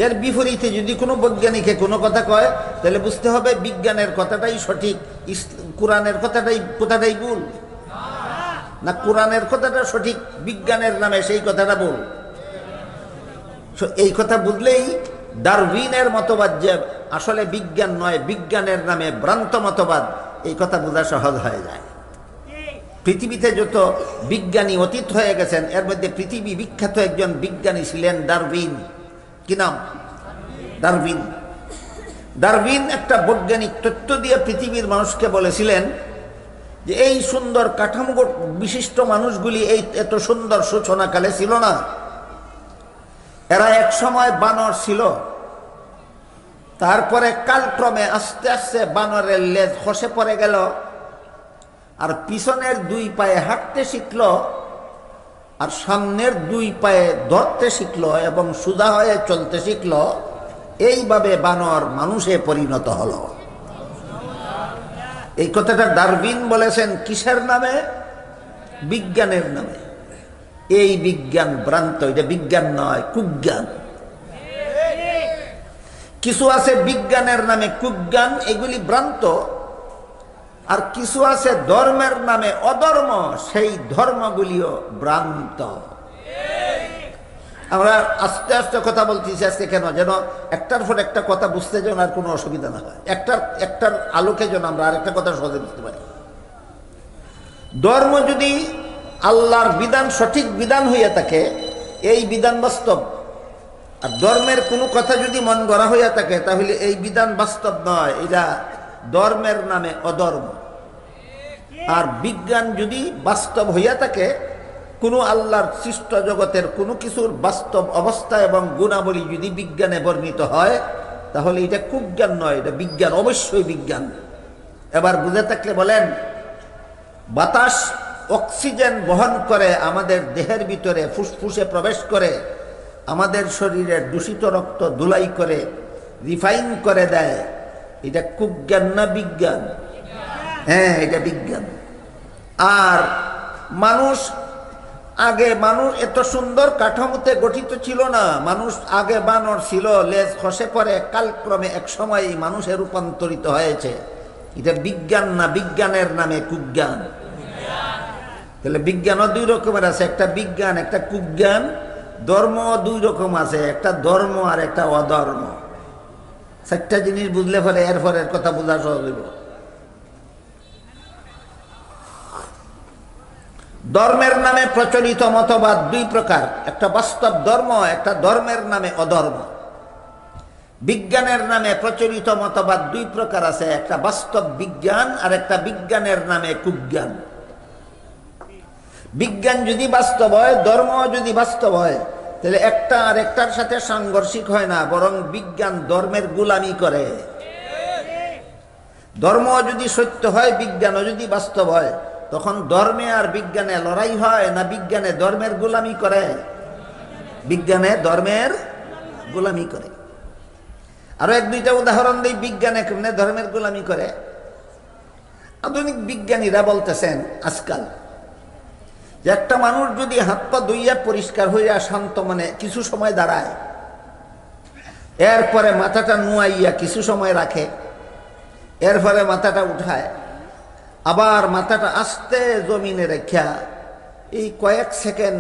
এর বিপরীতে যদি কোনো বৈজ্ঞানিকে কোনো কথা কয়, তাহলে বুঝতে হবে বিজ্ঞানের কথাটাই সঠিক, কোরআনের কথাটাই ভুল। না কোরআনের কথাটা সঠিক, বিজ্ঞানের নামে সেই কথাটা ভুল। এই কথা বুঝলেই ডারউইনের মতবাদ যে আসলে বিজ্ঞান নয়, বিজ্ঞানের নামে ভ্রান্ত মতবাদ, এই কথা বোঝা সহজ হয়ে যায়। পৃথিবীতে যত বিজ্ঞানী অতীত হয়ে গেছেন, এর মধ্যে পৃথিবী বিখ্যাত একজন বিজ্ঞানী ছিলেন ডারউইন। কি নাম? ডারউইন। ডারউইন একটা বৈজ্ঞানিক তত্ত্ব দিয়ে পৃথিবীর মানুষকে বলেছিলেন যে এই সুন্দর কাঠামো বিশিষ্ট মানুষগুলি এই এত সুন্দর সূচনাকালে ছিল না, এরা এক সময় বানর ছিল, তারপরে কালক্রমে আস্তে আস্তে বানরের লেজ খসে পড়ে গেল, আর পিছনের 2 পায়ে হাঁটতে শিখলো, আর সামনের 2 পায়ে ধরতে শিখলো এবং সোজা হয়ে চলতে শিখলো। এইভাবে বানর মানুষে পরিণত হলো। এই কথাটা ডারউইন বলেছেন কিসের নামে? বিজ্ঞানের নামে। এই বিজ্ঞান ভ্রান্ত, এটা বিজ্ঞান নয়, কুজ্ঞান। কিছু আছে বিজ্ঞানের নামে কুজ্ঞান, এগুলি ভ্রান্ত। আর কিছু আছে ধর্মের নামে অধর্ম, সেই ধর্মগুলিও ভ্রান্ত। আমরা আস্তে আস্তে কথা বলতেছি আজকে, কেন যেন একটার পর একটা কথা বুঝতে যেন আর কোনো অসুবিধা না হয়, একটার আলোকে যেন আমরা আরেকটা কথা সহজে বুঝতে পারি। ধর্ম যদি আল্লাহর বিধান সঠিক বিধান হইয়া থাকে, এই বিধান বাস্তব। আর ধর্মের কোনো কথা যদি মন গড়া হইয়া থাকে, তাহলে এই বিধান বাস্তব নয়, এটা ধর্মের নামে অধর্ম। আর বিজ্ঞান যদি বাস্তব হইয়া থাকে, কোনো আল্লাহর সৃষ্ট জগতের কোনো কিছুর বাস্তব অবস্থা এবং গুণাবলী যদি বিজ্ঞানে বর্ণিত হয়, তাহলে এটা কুজ্ঞান নয়, এটা বিজ্ঞান, অবশ্যই বিজ্ঞান। এবার বুঝে থাকলে বলেন, বাতাস অক্সিজেন বহন করে আমাদের দেহের ভিতরে ফুসফুসে প্রবেশ করে, আমাদের শরীরের দূষিত রক্ত ধুলাই করে রিফাইন করে দেয়, এটা কুজ্ঞান না বিজ্ঞান? হ্যাঁ, এটা বিজ্ঞান। আর মানুষ এত সুন্দর কাঠামোতে গঠিত ছিল না। মানুষ আগে বানর ছিল, লেজ খসে পড়ে, কালক্রমে এক সময় মানুষে রূপান্তরিত হয়েছে। এটা বিজ্ঞান না, বিজ্ঞানের নামে কুজ্ঞান। তাহলে বিজ্ঞানও দুই রকমের আছে, একটা বিজ্ঞান, একটা কুজ্ঞান। ধর্ম দুই রকম আছে, একটা ধর্ম আর একটা অধর্ম। চারটা জিনিস বুঝলে ফলে এর কথা বোঝা সহজ হইব। ধর্মের নামে প্রচলিত মতবাদ দুই প্রকার, একটা বাস্তব ধর্ম, একটা ধর্মের নামে অধর্ম। বিজ্ঞানের নামে প্রচলিত মতবাদ দুই প্রকার আছে, একটা বাস্তব বিজ্ঞান আর একটা বিজ্ঞানের নামে কুজ্ঞান। বিজ্ঞান যদি বাস্তব হয়, ধর্ম যদি বাস্তব হয়, তাহলে একটা আর একটার সাথে সাংঘর্ষিক হয় না, বরং বিজ্ঞান ধর্মের গোলামি করে। ধর্ম যদি সত্য হয়, বিজ্ঞানও যদি বাস্তব হয়, তখন ধর্মে আর বিজ্ঞানে লড়াই হয় না বিজ্ঞানে ধর্মের গোলামি করে? বিজ্ঞানে ধর্মের গোলামি করে। আরো এক দুইটা উদাহরণ দিই, বিজ্ঞানে কেমনে ধর্মের গোলামি করে। আধুনিক বিজ্ঞানীরা বলতেছেন আজকাল যে একটা মানুষ যদি হাত পা ধুইয়া পরিষ্কার হইয়া শান্ত মনে কিছু সময় দাঁড়ায়, এরপরে মাথাটা নুয়াইয়া কিছু সময় রাখে, এরপরে মাথাটা উঠায়, আবার মাথাটা আস্তে জমিনে রেখা এই কয়েক সেকেন্ড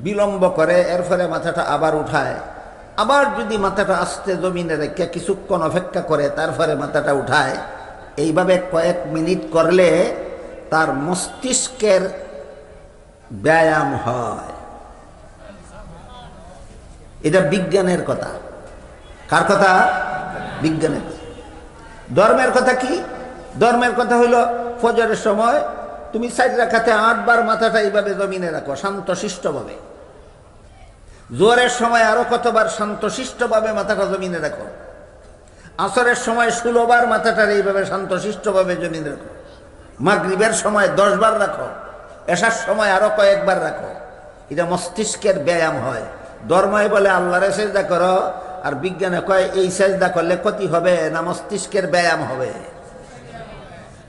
বিলম্ব করে, এরপরে মাথাটা আবার উঠায়, আবার যদি মাথাটা আস্তে জমিনে রেখে কিছুক্ষণ অপেক্ষা করে, তারপরে মাথাটা উঠায়, এইভাবে কয়েক মিনিট করলে তার মস্তিষ্কের ব্যায়াম হয়। এটা বিজ্ঞানের কথা। কার কথা? বিজ্ঞানের কথা। ধর্মের কথা কি? ধর্মের কথা হইল, ফজরের সময় তুমি 4 রাকাতে 8 বার মাথাটা এইভাবে জমিনে রাখো শান্তশিষ্টভাবে। জোহরের সময় আরো কতবার শান্তশিষ্টভাবে মাথাটা জমিনে রাখো। আসরের সময় 16 বার মাথাটার এইভাবে শান্তশিষ্টভাবে জমিনে রাখো। মাগরিবের সময় 10 বার রাখো। এশার সময় আরো কয়েকবার রাখো। এটা মস্তিষ্কের ব্যায়াম হয়। ধর্মই বলে আল্লাহরে সেজদা করো, আর বিজ্ঞানে কয় এই সেজদা করলে ক্ষতি হবে না মস্তিষ্কের ব্যায়াম হবে।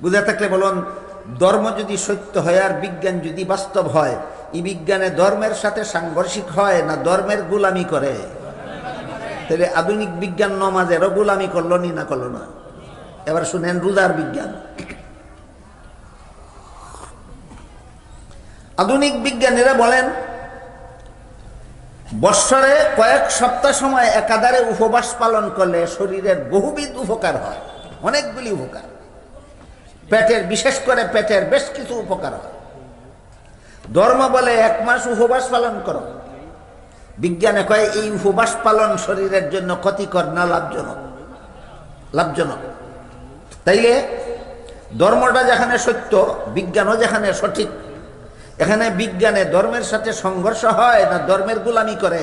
বুঝে থাকলে বলুন, ধর্ম যদি সত্য হয় আর বিজ্ঞান যদি বাস্তব হয়, এই বিজ্ঞানে ধর্মের সাথে সাংঘর্ষিক হয় না ধর্মের গোলামি করে? তাহলে আধুনিক বিজ্ঞান নমাজেরও গোলামি করলো নি না করলো না? এবার শুনেন রোজার বিজ্ঞান। আধুনিক বিজ্ঞানীরা বলেন, বৎসরে কয়েক সপ্তাহ সময় একাধারে উপবাস পালন করলে শরীরের বহুবিধ উপকার হয়, অনেকগুলি উপকার। পেটের, বিশেষ করে পেটের বেশ কিছু উপকার হয়। ধর্ম বলে 1 মাস উপবাস পালন করো, বিজ্ঞানে কয় এই উপবাস পালন শরীরের জন্য ক্ষতিকর না লাভজনক? লাভজনক। তাইলে ধর্মটা যেখানে সত্য, বিজ্ঞানও যেখানে সঠিক, এখানে বিজ্ঞানে ধর্মের সাথে সংঘর্ষ হয় না ধর্মের গোলামি করে?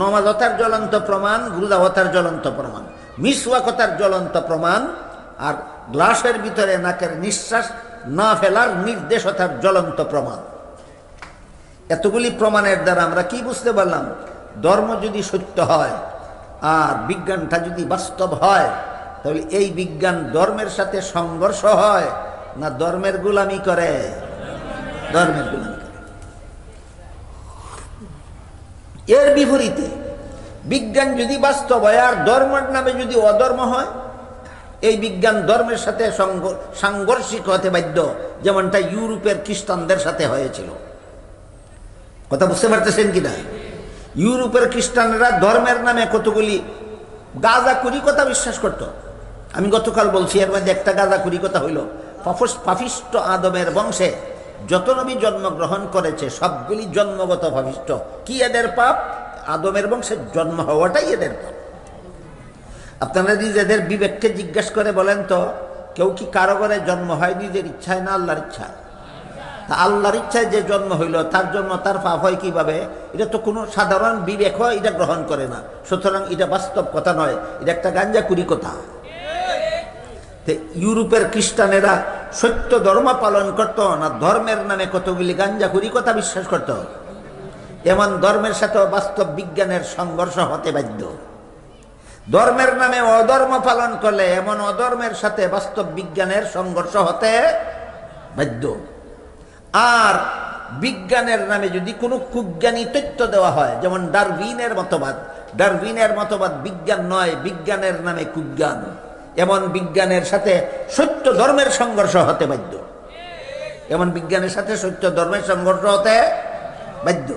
নমাজতার জ্বলন্ত প্রমাণ, রোজাওয়াতার জ্বলন্ত প্রমাণ, মিসওয়াকতার জ্বলন্ত প্রমাণ, আর গ্লাসের ভিতরে নাকের নিঃশ্বাস না ফেলার নির্দেশতার জ্বলন্ত প্রমাণ। এতগুলি প্রমাণের দ্বারা আমরা কি বুঝতে পারলাম? ধর্ম যদি সত্য হয় আর বিজ্ঞানটা যদি বাস্তব হয়, তাহলে এই বিজ্ঞান ধর্মের সাথে সংঘর্ষ হয় না ধর্মের গোলামি করে? ধর্মের গোলামি করে। এর বিপরীতে বিজ্ঞান যদি বাস্তব হয় আর ধর্মের নামে যদি অধর্ম হয়, এই বিজ্ঞান ধর্মের সাথে সাংঘর্ষিক হতে বাধ্য, যেমনটা ইউরোপের খ্রিস্টানদের সাথে হয়েছিল। কথা বুঝতে পারতেছেন কিনা? ইউরোপের খ্রিস্টানরা ধর্মের নামে কতগুলি গাঁজাখুরি কথা বিশ্বাস করত। আমি গতকাল বলছি, এর মধ্যে একটা গাঁজাখুরি কথা হইল, পাপিষ্ট আদমের বংশে যত নবী জন্মগ্রহণ করেছে সবগুলি জন্মগত পাপিষ্ট। কি এদের পাপ? আদমের বংশে জন্ম হওয়াটাই এদের পাপ। আপনারা নিজেদের বিবেককে জিজ্ঞেস করে বলেন তো, কেউ কি কারো ঘরে জন্ম হয় নিজের ইচ্ছায় না আল্লাহর ইচ্ছায়? তা আল্লাহর ইচ্ছায় যে জন্ম হইল তার জন্য তার পাপ হয় কিভাবে? এটা তো কোনো সাধারণ বিবেক এটা গ্রহণ করে না। সুতরাং এটা বাস্তব কথা নয়, এটা একটা গাঞ্জাকুরি কথা। ইউরোপের খ্রিস্টানেরা সত্য ধর্ম পালন করত না ধর্মের নামে কতগুলি গাঞ্জাকুরি কথা বিশ্বাস করত? এমন ধর্মের সাথে বাস্তব বিজ্ঞানের সংঘর্ষ হতে বাধ্য। ধর্মের নামে অধর্ম পালন করলে এমন অধর্মের সাথে বাস্তব বিজ্ঞানের সংঘর্ষ হতে বাধ্য। আর বিজ্ঞানের নামে যদি কোনো কুজ্ঞানী তথ্য দেওয়া হয়, যেমন ডারউইনের মতবাদ বিজ্ঞান নয়, বিজ্ঞানের নামে কুজ্ঞান, এমন বিজ্ঞানের সাথে সত্য ধর্মের সংঘর্ষ হতে বাধ্য। এমন বিজ্ঞানের সাথে সত্য ধর্মের সংঘর্ষ হতে বাধ্য।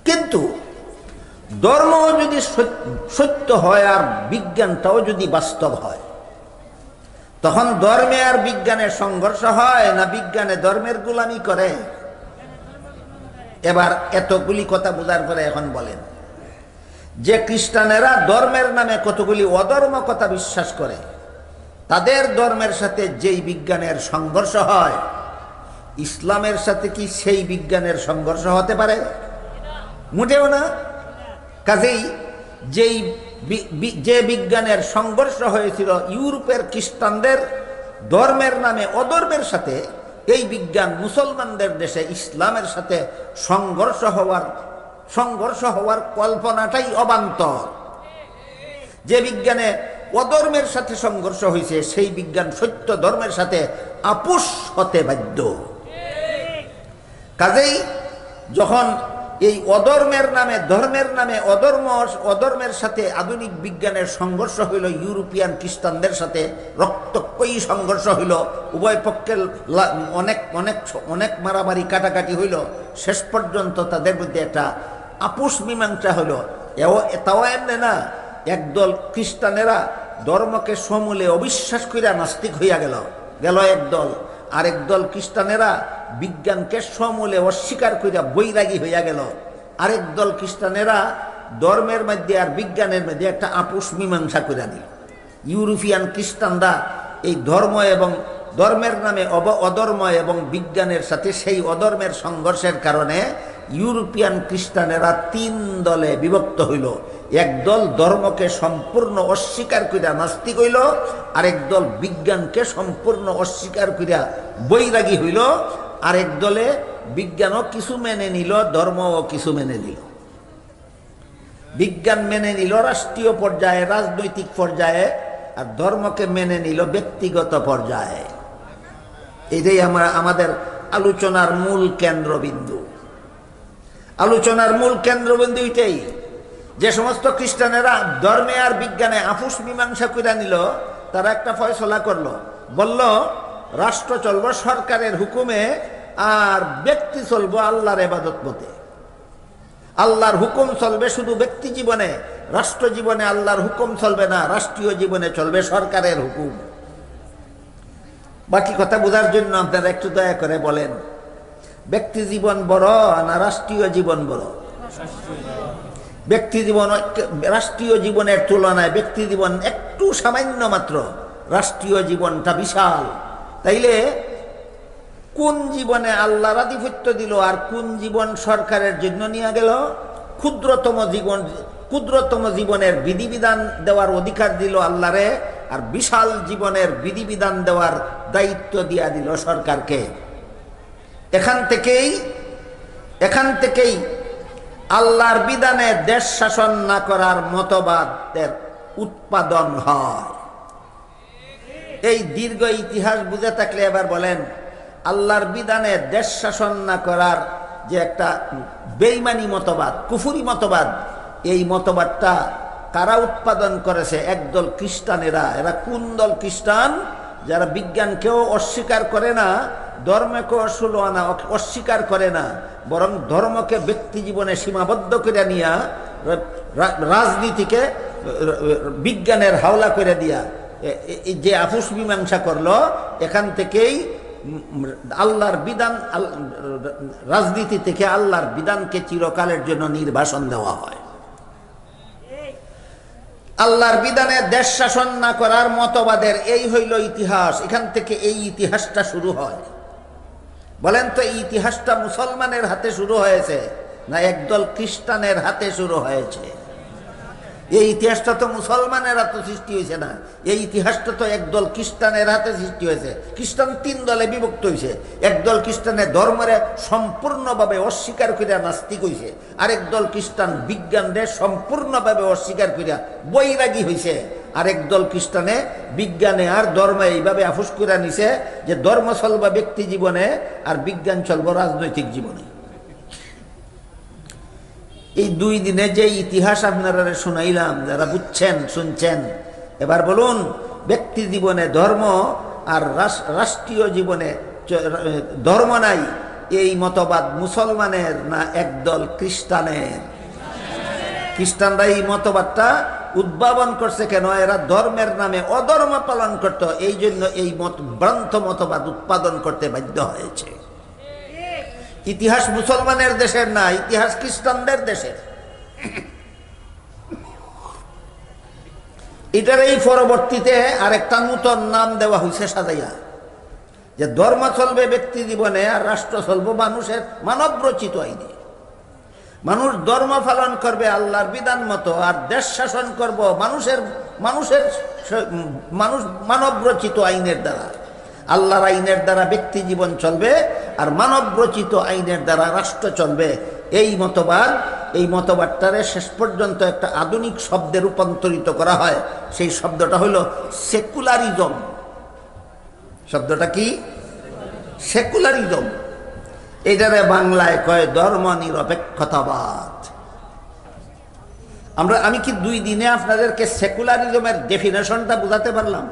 কিন্তু ধর্ম যদি সত্য হয় আর বিজ্ঞানটাও যদি বাস্তব হয়, তখন ধর্মে আর বিজ্ঞানের সংঘর্ষ হয় না বিজ্ঞানে ধর্মের গোলামি করে? এবার এতগুলি কথা বোঝার পরে এখন বলেন, যে খ্রিস্টানেরা ধর্মের নামে কতগুলি অধর্ম কথা বিশ্বাস করে, তাদের ধর্মের সাথে যেই বিজ্ঞানের সংঘর্ষ হয়, ইসলামের সাথে কি সেই বিজ্ঞানের সংঘর্ষ হতে পারে? মোটেও না। কাজেই যে বিজ্ঞানের সংঘর্ষ হয়েছিল ইউরোপের খ্রিস্টানদের ধর্মের নামে অধর্মের সাথে, এই বিজ্ঞান মুসলমানদের দেশে ইসলামের সাথে সংঘর্ষ হওয়ার কল্পনাটাই অবান্তর। যে বিজ্ঞানে অধর্মের সাথে সংঘর্ষ হয়েছে সেই বিজ্ঞান সত্য ধর্মের সাথে আপোষ হতে বাধ্য। কাজেই যখন এই অধর্মের নামে ধর্মের নামে অধর্মের সাথে আধুনিক বিজ্ঞানের সংঘর্ষ হইল, ইউরোপিয়ান খ্রিস্টানদের সাথে রক্তক্ষয়ী সংঘর্ষ হইল, উভয় পক্ষের অনেক অনেক অনেক মারামারি কাটাকাটি হইল, শেষ পর্যন্ত তাদের মধ্যে একটা আপোষ মীমাংসা হইল। তাও এমনি না, একদল খ্রিস্টানেরা ধর্মকে সমূলে অবিশ্বাস করিয়া নাস্তিক হইয়া গেল একদল, আরেক দল খ্রিস্টানেরা বিজ্ঞানকে সমূলে অস্বীকার করিয়া বৈরাগী হইয়া গেল। আরেক দল খ্রিস্টানেরা ধর্মের মধ্যে আর বিজ্ঞানের মধ্যে একটা আপোষ মীমাংসা করিয়া দিল। ইউরোপিয়ান খ্রিস্টানরা এই ধর্ম এবং ধর্মের নামে অধর্ম এবং বিজ্ঞানের সাথে সেই অধর্মের সংঘর্ষের কারণে ইউরোপিয়ান খ্রিস্টানেরা তিন দলে বিভক্ত হইল। একদল ধর্মকে সম্পূর্ণ অস্বীকার করিয়া নাস্তিক হইল, আরেক দল বিজ্ঞানকে সম্পূর্ণ অস্বীকার করিয়া বৈরাগী হইল, আরেক দলে বিজ্ঞানও কিছু মেনে নিল, ধর্মও কিছু মেনে নিল। বিজ্ঞান মেনে নিল রাষ্ট্রীয় পর্যায়ে, রাজনৈতিক পর্যায়ে, আর ধর্মকে মেনে নিল ব্যক্তিগত পর্যায়ে। এটাই আমাদের আলোচনার মূল কেন্দ্রবিন্দু। এটাই যে সমস্ত খ্রিস্টানেরা ধর্মে আর বিজ্ঞানে আপোষ মীমাংসা করে নিল, তারা একটা ফয়সলা করলো, বলল রাষ্ট্র চলবো সরকারের হুকুমে আর ব্যক্তি চলবো আল্লাহর ইবাদত মতে। আল্লাহর হুকুম চলবে শুধু ব্যক্তি জীবনে, রাষ্ট্র জীবনে আল্লাহর হুকুম চলবে না, রাষ্ট্রীয় জীবনে চলবে সরকারের হুকুম। বাকি কথা বোঝার জন্য আপনারা একটু দয়া করে বলেন, ব্যক্তি জীবন বড় না রাষ্ট্রীয় জীবন বড়? ব্যক্তি জীবন রাষ্ট্রীয় জীবনের তুলনায় ব্যক্তি জীবন একটু সামান্য মাত্র, রাষ্ট্রীয় জীবনটা বিশাল। তাইলে কোন জীবনে আল্লাহর আধিপত্য দিল আর কোন জীবন সরকারের জন্য নিয়ে গেল? ক্ষুদ্রতম জীবনের বিধিবিধান দেওয়ার অধিকার দিল আল্লাহরে, আর বিশাল জীবনের বিধিবিধান দেওয়ার দায়িত্ব দিয়া দিল সরকারকে। এখান থেকেই আল্লাহর বিধানে দেশ শাসন না করার মতবাদের উৎপাদন হয়। এই দীর্ঘ ইতিহাস বুঝে থাকলে এবার বলেন, আল্লাহর বিধানে দেশ শাসন না করার যে একটা বেঈমানি মতবাদ, কুফুরি মতবাদ, এই মতবাদটা কারা উৎপাদন করেছে? একদল খ্রিস্টানেরা। এরা কোন দল খ্রিস্টান? যারা বিজ্ঞানকেও অস্বীকার করে না, ধর্মকেও অস্বীকার করে না, বরং ধর্মকে ব্যক্তি জীবনে সীমাবদ্ধ করে নিয়া রাজনীতিকে বিজ্ঞানের হাওলা করে দিয়া যে আপোষ মীমাংসা করলো, এখান থেকেই আল্লাহর বিধান, রাজনীতি থেকে আল্লাহর বিধানকে চিরকালের জন্য নির্বাসন দেওয়া হয়। আল্লাহর বিধানে দেশ শাসন না করার মতবাদের এই হইল ইতিহাস। এখান থেকে এই ইতিহাসটা শুরু হয়। বলেন তো, এই ইতিহাসটা মুসলমানের হাতে শুরু হয়েছে না একদল খ্রিস্টানের হাতে শুরু হয়েছে? এই ইতিহাসটা তো মুসলমানের হাতে সৃষ্টি হয়েছে না, এই ইতিহাসটা তো একদল খ্রিস্টানের হাতে সৃষ্টি হয়েছে। খ্রিস্টান তিন দলে বিভক্ত হয়েছে। একদল খ্রিস্টানের ধর্মরে সম্পূর্ণভাবে অস্বীকার করিয়া নাস্তিক হয়েছে, আরেক দল খ্রিস্টান বিজ্ঞানরে সম্পূর্ণভাবে অস্বীকার করিয়া বৈরাগী হয়েছে, আরেক দল খ্রিস্টানে বিজ্ঞানে আর ধর্মে এইভাবে আফুস করে নিছে যে ধর্ম চলবে ব্যক্তি জীবনে আর বিজ্ঞান চলবে রাজনৈতিক জীবনে। এই দুই দিনে যে ইতিহাস আপনারা শুনাইলাম, যারা বুঝছেন শুনছেন, এবার বলুন, ব্যক্তি জীবনে ধর্ম আর রাষ্ট্রীয় জীবনে ধর্ম নাই, এই মতবাদ মুসলমানের না একদল খ্রিস্টানের? খ্রিস্টানরা এই মতবাদটা উদ্ভাবন করছে কেন? এরা ধর্মের নামে অধর্ম পালন করত, এই জন্য এই ভ্রান্ত মতবাদ উৎপাদন করতে বাধ্য হয়েছে। ইতিহাস মুসলমানের দেশের না, ইতিহাস খ্রিস্টানদের দেশের। এটার এই পরবর্তীতে আরেকটা নূতন নাম দেওয়া হয়েছে সাজাইয়া, যে ধর্ম চলবে ব্যক্তি জীবনে আর রাষ্ট্র চলবে মানুষের মানবরচিত আইনে। মানুষ ধর্ম পালন করবে আল্লাহর বিধান মতো, আর দেশ শাসন করব মানুষের মানবরচিত আইনের দ্বারা। আল্লাহর আইনের দ্বারা ব্যক্তি জীবন চলবে আর মানবরচিত আইনের দ্বারা রাষ্ট্র চলবে। এই মতবাদটারে শেষ পর্যন্ত একটা আধুনিক শব্দে রূপান্তরিত করা হয়। সেই শব্দটা হলো সেকুলারিজম। শব্দটা কি? সেকুলারিজম। এটারে বাংলায় কয় ধর্ম নিরপেক্ষতাবাদ। আমি কি দুই দিনে আপনাদেরকে সেকুলারিজমের ডেফিনেশনটা বুঝাতে পারলাম?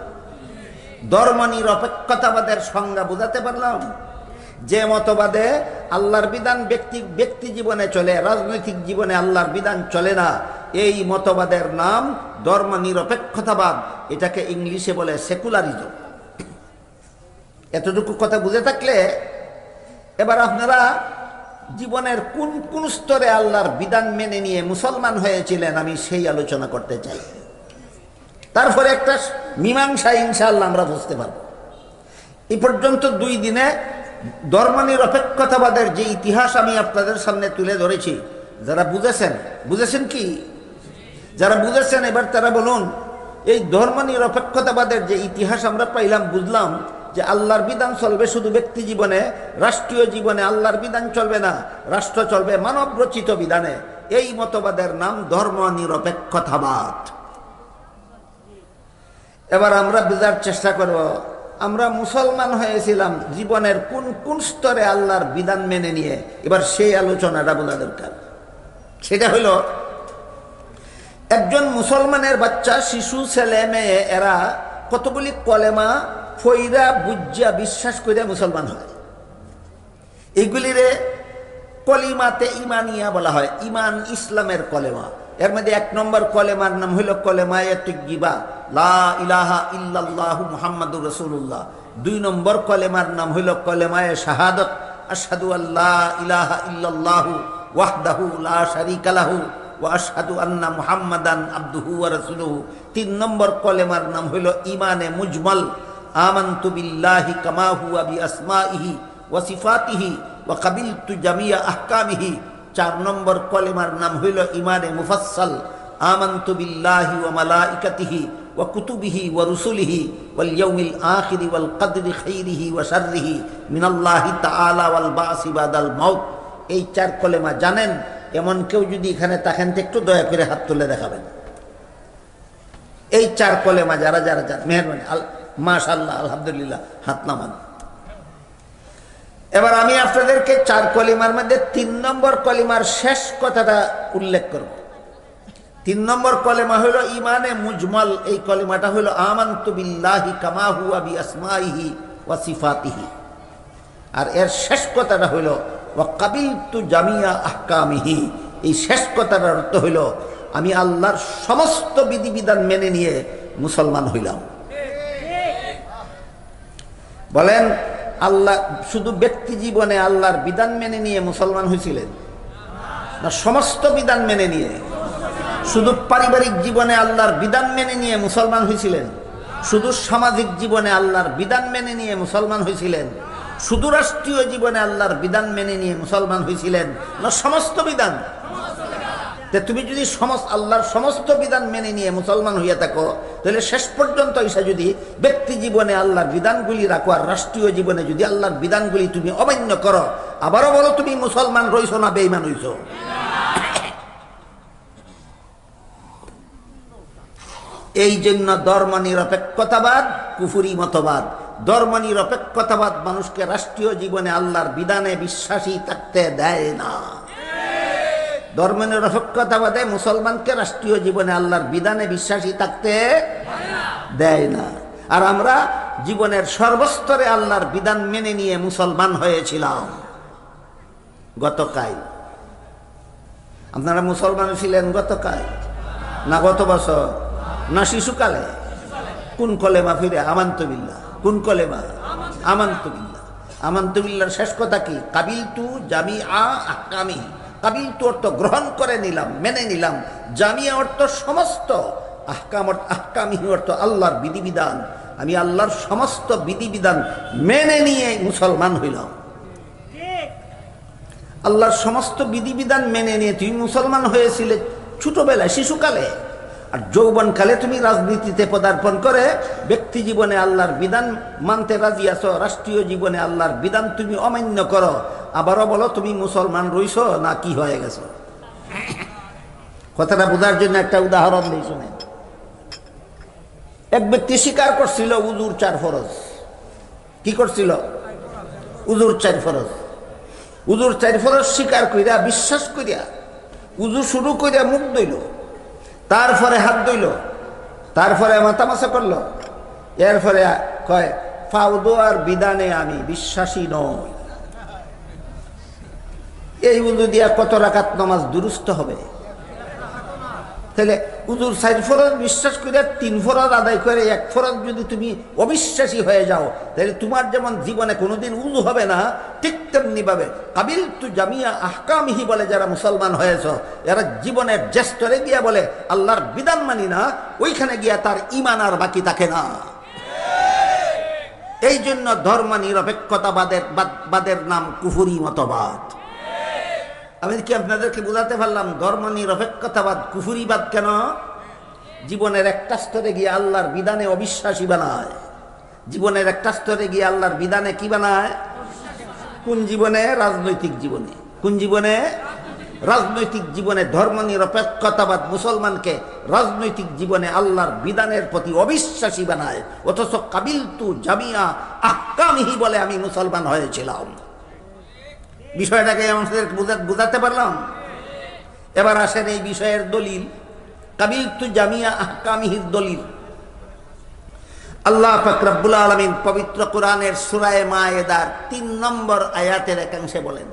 ধর্ম নিরপেক্ষতাবাদের সংজ্ঞা বুঝাতে পারলাম? যে মতবাদে আল্লাহর বিধান ব্যক্তি জীবনে চলে, রাজনৈতিক জীবনে আল্লাহর বিধান চলে না, এই মতবাদের নাম ধর্ম নিরপেক্ষতাবাদ। এটাকে ইংলিশে বলে সেকুলারিজম। এতটুকু কথা বুঝে থাকলে এবার আপনারা জীবনের কোন কোন স্তরে আল্লাহর বিধান মেনে নিয়ে মুসলমান হয়েছিলেন, আমি সেই আলোচনা করতে চাই। তারপরে একটা মীমাংসা ইনশাআল্লাহ আমরা বুঝতে পারব। এই পর্যন্ত দুই দিনে ধর্ম নিরপেক্ষতাবাদের যে ইতিহাস আমি আপনাদের সামনে তুলে ধরেছি, যারা বুঝেছেন কি? যারা বুঝেছেন এবার তারা বলুন, এই ধর্ম নিরপেক্ষতাবাদের যে ইতিহাস আমরা পাইলাম, বুঝলাম যে আল্লাহর বিধান চলবে শুধু ব্যক্তি জীবনে, রাষ্ট্রীয় জীবনে আল্লাহর বিধান চলবে না, রাষ্ট্র চলবে মানব রচিত বিধানে। এই মতবাদের নাম ধর্ম নিরপেক্ষতাবাদ। এবার আমরা বোঝার চেষ্টা করব, আমরা মুসলমান হয়েছিলাম জীবনের কোন কোন স্তরে আল্লাহর বিধান মেনে নিয়ে। এবার সেই আলোচনাটা বোঝা দরকার। সেটা হলো, একজন মুসলমানের বাচ্চা, শিশু, ছেলে মেয়ে, এরা কতগুলি কলেমা ফইরা বুজ্জা বিশ্বাস করে মুসলমান হয়। এইগুলিরে কলিমাতে ইমানিয়া বলা হয়, ইমান ইসলামের কলেমা। এর মধ্যে এক নম্বর কলেমার নাম হইল কলেমায়ে তাইয়্যিবা, লা ইলাহা ইল্লাল্লাহু মুহাম্মাদুর রাসূলুল্লাহ। দুই নম্বর কলেমার নাম হইল কলেমায়ে শাহাদাত, আশহাদু আল্লা ইলাহা ইল্লাল্লাহু ওয়াহদাহু লা শারীকা লাহু ওয়া আশহাদু আন্না মুহাম্মাদান আবদুহু ওয়া রাসূলুহু। তিন নম্বর কলেমার নাম হইল ইমানে মুজমাল, আমানতু বিল্লাহি কামা হুয়া বিআসমাইহি ওয়া সিফাতিহি ওয়া কাবিলতু জামিয়া আহকামিহি। চার নম্বর কলেমার নাম হইল ইমানে মুফাসসাল, আমানতু বিল্লাহি ওয়া মালাইকাতিহি ওয়া কুতুবিহি ওয়া রুসুলিহি ওয়াল ইয়াউমিল আখিরি ওয়াল কদরি খাইরিহি ওয়া শাররিহি মিনাল্লাহি তাআলা ওয়াল বাসি বাদাল মাউত। এই চার কলেমা জানেন? এমন কেউ যদি এখানে থাকেন তো একটু দয়া করে হাত তুলে দেখাবেন। এই চার কলেমা যারা যারা জানেন, মেহরবানি, মাশাআল্লাহ, আলহামদুলিল্লাহ, হাত নামান। এবার আমি আপনাদেরকে 4 কলিমার মধ্যে 3 নম্বর কলিমার শেষ কথাটা উল্লেখ করব। 3 নম্বর কলিমা হলো ইমানে মুজমাল। এই কলিমাটা হলো আমানতু বিল্লাহি কামা হুয়া বিআসমাইহি ওয়া সিফাতিহি। আর এর শেষ কথাটা হলো ওয়া কাবিলতু জামিয়া আহকামিহি। এই শেষ কথাটার অর্থ হলো আমি আল্লাহর সমস্ত বিধিবিধান মেনে নিয়ে মুসলমান হইলাম। বলেন, আল্লাহ শুধু ব্যক্তি জীবনে আল্লাহর বিধান মেনে নিয়ে মুসলমান হয়েছিলেন, না সমস্ত বিধান মেনে নিয়ে? শুধু পারিবারিক জীবনে আল্লাহর বিধান মেনে নিয়ে মুসলমান হয়েছিলেন? শুধু সামাজিক জীবনে আল্লাহর বিধান মেনে নিয়ে মুসলমান হয়েছিলেন? শুধু রাষ্ট্রীয় জীবনে আল্লাহর বিধান মেনে নিয়ে মুসলমান হয়েছিলেন, না সমস্ত বিধান? তুমি যদি আল্লাহর সমস্ত বিধান মেনে নিয়ে মুসলমান হইয়া থাকো, তাহলে শেষ পর্যন্ত এসে যদি ব্যক্তি জীবনে আল্লাহর বিধানগুলি রাখো আর রাষ্ট্রীয় জীবনে যদি আল্লাহর বিধানগুলি তুমি অমান্য করো, আবারও বলো তুমি মুসলমান রইছো না বেঈমান হইছো? এই জন্য ধর্ম নিরপেক্ষতাবাদ কুফরি মতবাদ। ধর্ম নিরপেক্ষতাবাদ মানুষকে রাষ্ট্রীয় জীবনে আল্লাহর বিধানে বিশ্বাসী থাকতে দেয় না। ধর্ম নিরপেক্ষতাবাদে মুসলমানকে রাষ্ট্রীয় জীবনে আল্লাহর বিধানে বিশ্বাসী থাকতে দেয় না। আর আমরা জীবনের সর্বস্তরে আল্লাহর বিধান মেনে নিয়ে মুসলমান হয়েছিলাম। গতকাল আপনারা মুসলমান ছিলেন? গতকাল না গত বছর না শিশুকালে? কোন কলেমা ফিরে? আমানতু বিল্লাহ। কোন কলেমা? আমানতু বিল্লাহ। আমানতু বিল্লাহর শেষ কথা কি? কাবিলতু জামিআ আহকামিহি। কাবিলতু অর্থ গ্রহণ করে নিলাম, মেনে নিলাম। জামিয়া অর্থ সমস্ত, আহকামিহি অর্থ আল্লাহর বিধিবিধান। আমি আল্লাহর সমস্ত বিধিবিধান মেনে নিয়ে মুসলমান হইলাম। আল্লাহর সমস্ত বিধিবিধান মেনে নিয়ে তুমি মুসলমান হয়েছিলে ছোটবেলায়, শিশুকালে। আর যৌবনকালে তুমি রাজনীতিতে পদার্পণ করে ব্যক্তি জীবনে আল্লাহর বিধান মানতে রাজি আছো, রাষ্ট্রীয় জীবনে আল্লাহর বিধান তুমি অমান্য করো। আবারও বলো তুমি মুসলমান রইছো না কি হয়ে গেছো? কথাটা বোঝার জন্য একটা উদাহরণ দিই, শুনেন। এক ব্যক্তি স্বীকার করছিল উজুর 4 ফরজ। কি করছিল? উজুর 4 ফরজ। উজুর 4 ফরজ স্বীকার কইরা, বিশ্বাস করিয়া উজু শুরু করিয়া মুখ ধুইল, তারপরে হাত ধুইল, তারপরে মাথা মাসা করলো, এরপরে কয় ফাউদু আর বিধানে আমি বিশ্বাসী নই। এই উজু দিয়া কত রাকাত নামাজ দুরুস্ত হবে? তাহলে উজুর 4 ফরজ বিশ্বাস করে 3 ফরজ আদায় করে 1 ফরজ যদি তুমি অবিশ্বাসী হয়ে যাও, তাহলে তোমার যেমন জীবনে কোনোদিন উজু হবে না, ঠিক তেমনি ভাবে কাবিলতু জামিয়া আহকামিহি বলে যারা মুসলমান হয়েছ, এরা জীবনের জ্যেষ্ঠরে গিয়া বলে আল্লাহর বিধান মানি না, ওইখানে গিয়া তার ঈমান আর বাকি থাকে না। এই জন্য ধর্ম নিরপেক্ষতাবাদের নাম কুফরি মতবাদ। আমি কি আপনাদেরকে বোঝাতে পারলাম ধর্ম নিরপেক্ষতাবাদ কুফরিবাদ কেন? জীবনের একটা স্তরে গিয়ে আল্লাহর বিধানে অবিশ্বাসী বানায়। জীবনের একটা স্তরে গিয়ে আল্লাহর বিধানে কি বানায়? কোন জীবনে? রাজনৈতিক জীবনে। কোন জীবনে? রাজনৈতিক জীবনে ধর্ম নিরপেক্ষতাবাদ মুসলমানকে রাজনৈতিক জীবনে আল্লাহর বিধানের প্রতি অবিশ্বাসী বানায়। অথচ কাবিলতু জামিয়া আহকামিহি বলে আমি মুসলমান হয়েছিলাম। বিষয়টাকে আমাদের বুঝাতে পারলাম? এবার আসেন এই বিষয়ের দলিল, কাবিলতু জামিয়া আহকামিহির দলিল। আল্লাহ পাক রব্বুল আলামিন পবিত্র কোরআনের সূরা মায়েদার 3 নম্বর আয়াতের একাংশে বলেন,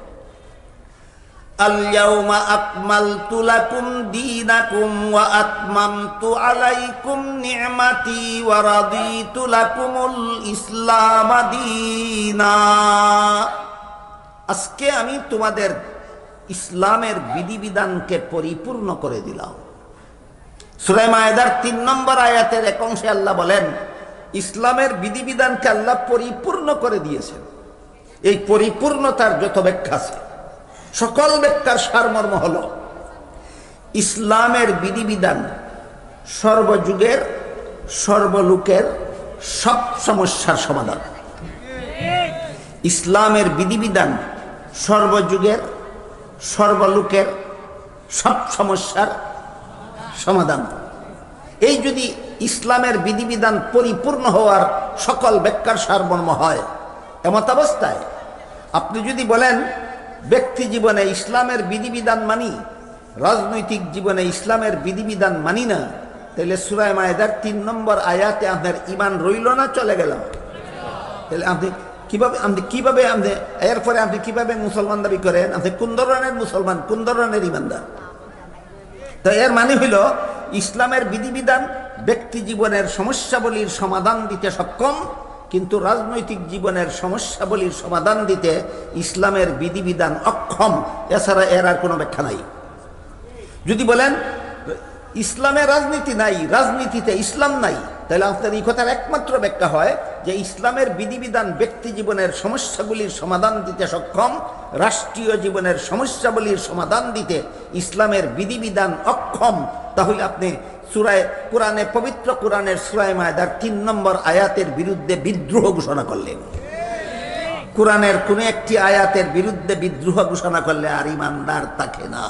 আল ইয়াউমা আকমালতু লাকুম দীনাকুম ওয়া আতমামতু আলাইকুম নি'মাতি ওয়া রাদিতু লাকুমুল ইসলাম দীনা। আজকে আমি তোমাদের ইসলামের বিধিবিধানকে পরিপূর্ণ করে দিলাম। সূরা মায়েদার 3 নম্বর আয়াতের এক অংশে আল্লাহ বলেন ইসলামের বিধিবিধানকে আল্লাহ পরিপূর্ণ করে দিয়েছেন। এই পরিপূর্ণতার যত ব্যাখ্যা আছে, সকল ব্যাখ্যার সারমর্ম হল ইসলামের বিধিবিধান সর্বযুগের সর্বলোকের সব সমস্যার সমাধান। ইসলামের বিধিবিধান সর্বযুগের সর্বলোকের সব সমস্যার সমাধান। এই যদি ইসলামের বিধিবিধান পরিপূর্ণ হওয়ার সকল ব্যাখ্যার সারমর্ম হয়, এমত অবস্থায় আপনি যদি বলেন ব্যক্তি জীবনে ইসলামের বিধিবিধান মানি, রাজনৈতিক জীবনে ইসলামের বিধিবিধান মানি না, তাহলে সূরা মায়েদার 3 নম্বর আয়াতে আপনার ঈমান রইল না, চলে গেল। তাহলে আপনি কিভাবে এরপরে আপনি কিভাবে মুসলমান দাবি করেন? আপনি কোন ধরনের মুসলমান, কোন ধরনের ঈমানদার? তো এর মানে হইল ইসলামের বিধিবিধান ব্যক্তি জীবনের সমস্যাবলীর সমাধান দিতে সক্ষম, কিন্তু রাজনৈতিক জীবনের সমস্যাবলীর সমাধান দিতে ইসলামের বিধিবিধান অক্ষম। এছাড়া এর আর কোনো ব্যাখ্যা নাই। যদি বলেন ইসলামে রাজনীতি নাই, রাজনীতিতে ইসলাম নাই, তাহলে আপনার এই কথার একমাত্র ব্যাখ্যা হয় যে ইসলামের বিধিবিধান ব্যক্তি জীবনের সমস্যাগুলির সমাধান দিতে সক্ষম, রাষ্ট্রীয় জীবনের সমস্যাবলীর সমাধান দিতে ইসলামের বিধিবিধান অক্ষম। তাহলে আপনি পবিত্র কোরআনের সূরা মায়েদার 3 নম্বর আয়াতের বিরুদ্ধে বিদ্রোহ ঘোষণা করলেন। কোরআনের কোন একটি আয়াতের বিরুদ্ধে বিদ্রোহ ঘোষণা করলে আর ঈমানদার থাকে না।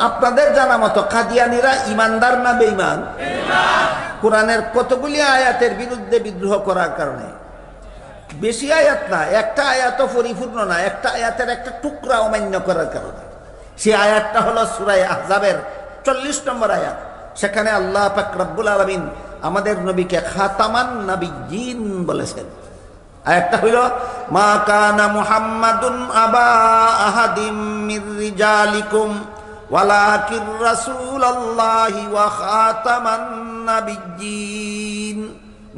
আপনাদের জানা মতো কাদিয়ানীরা ঈমানদার না বেঈমান? কোরআনের কতগুলি আয়াতের বিরুদ্ধে বিদ্রোহ করার কারণে, বেশি আয়াত না, একটা আয়াতও পরিপূর্ণ না, একটা আয়াতের একটা টুকরা অমান্য করার কারণে। সেই আয়াতটা হলো সূরা আহজাবের 40 নম্বর আয়াত। সেখানে আল্লাহ পাক রব্বুল আলামিন আমাদের নবীকে খাতামান নবিয়্যিন বলেছেন। আয়াতটা হইল মা কানা মুহাম্মাদুন আবা আহাদিম মির রিজালিকুম ওয়ালাকির রাসূলুল্লাহি ওয়া খাতামান নবিয়্যিন।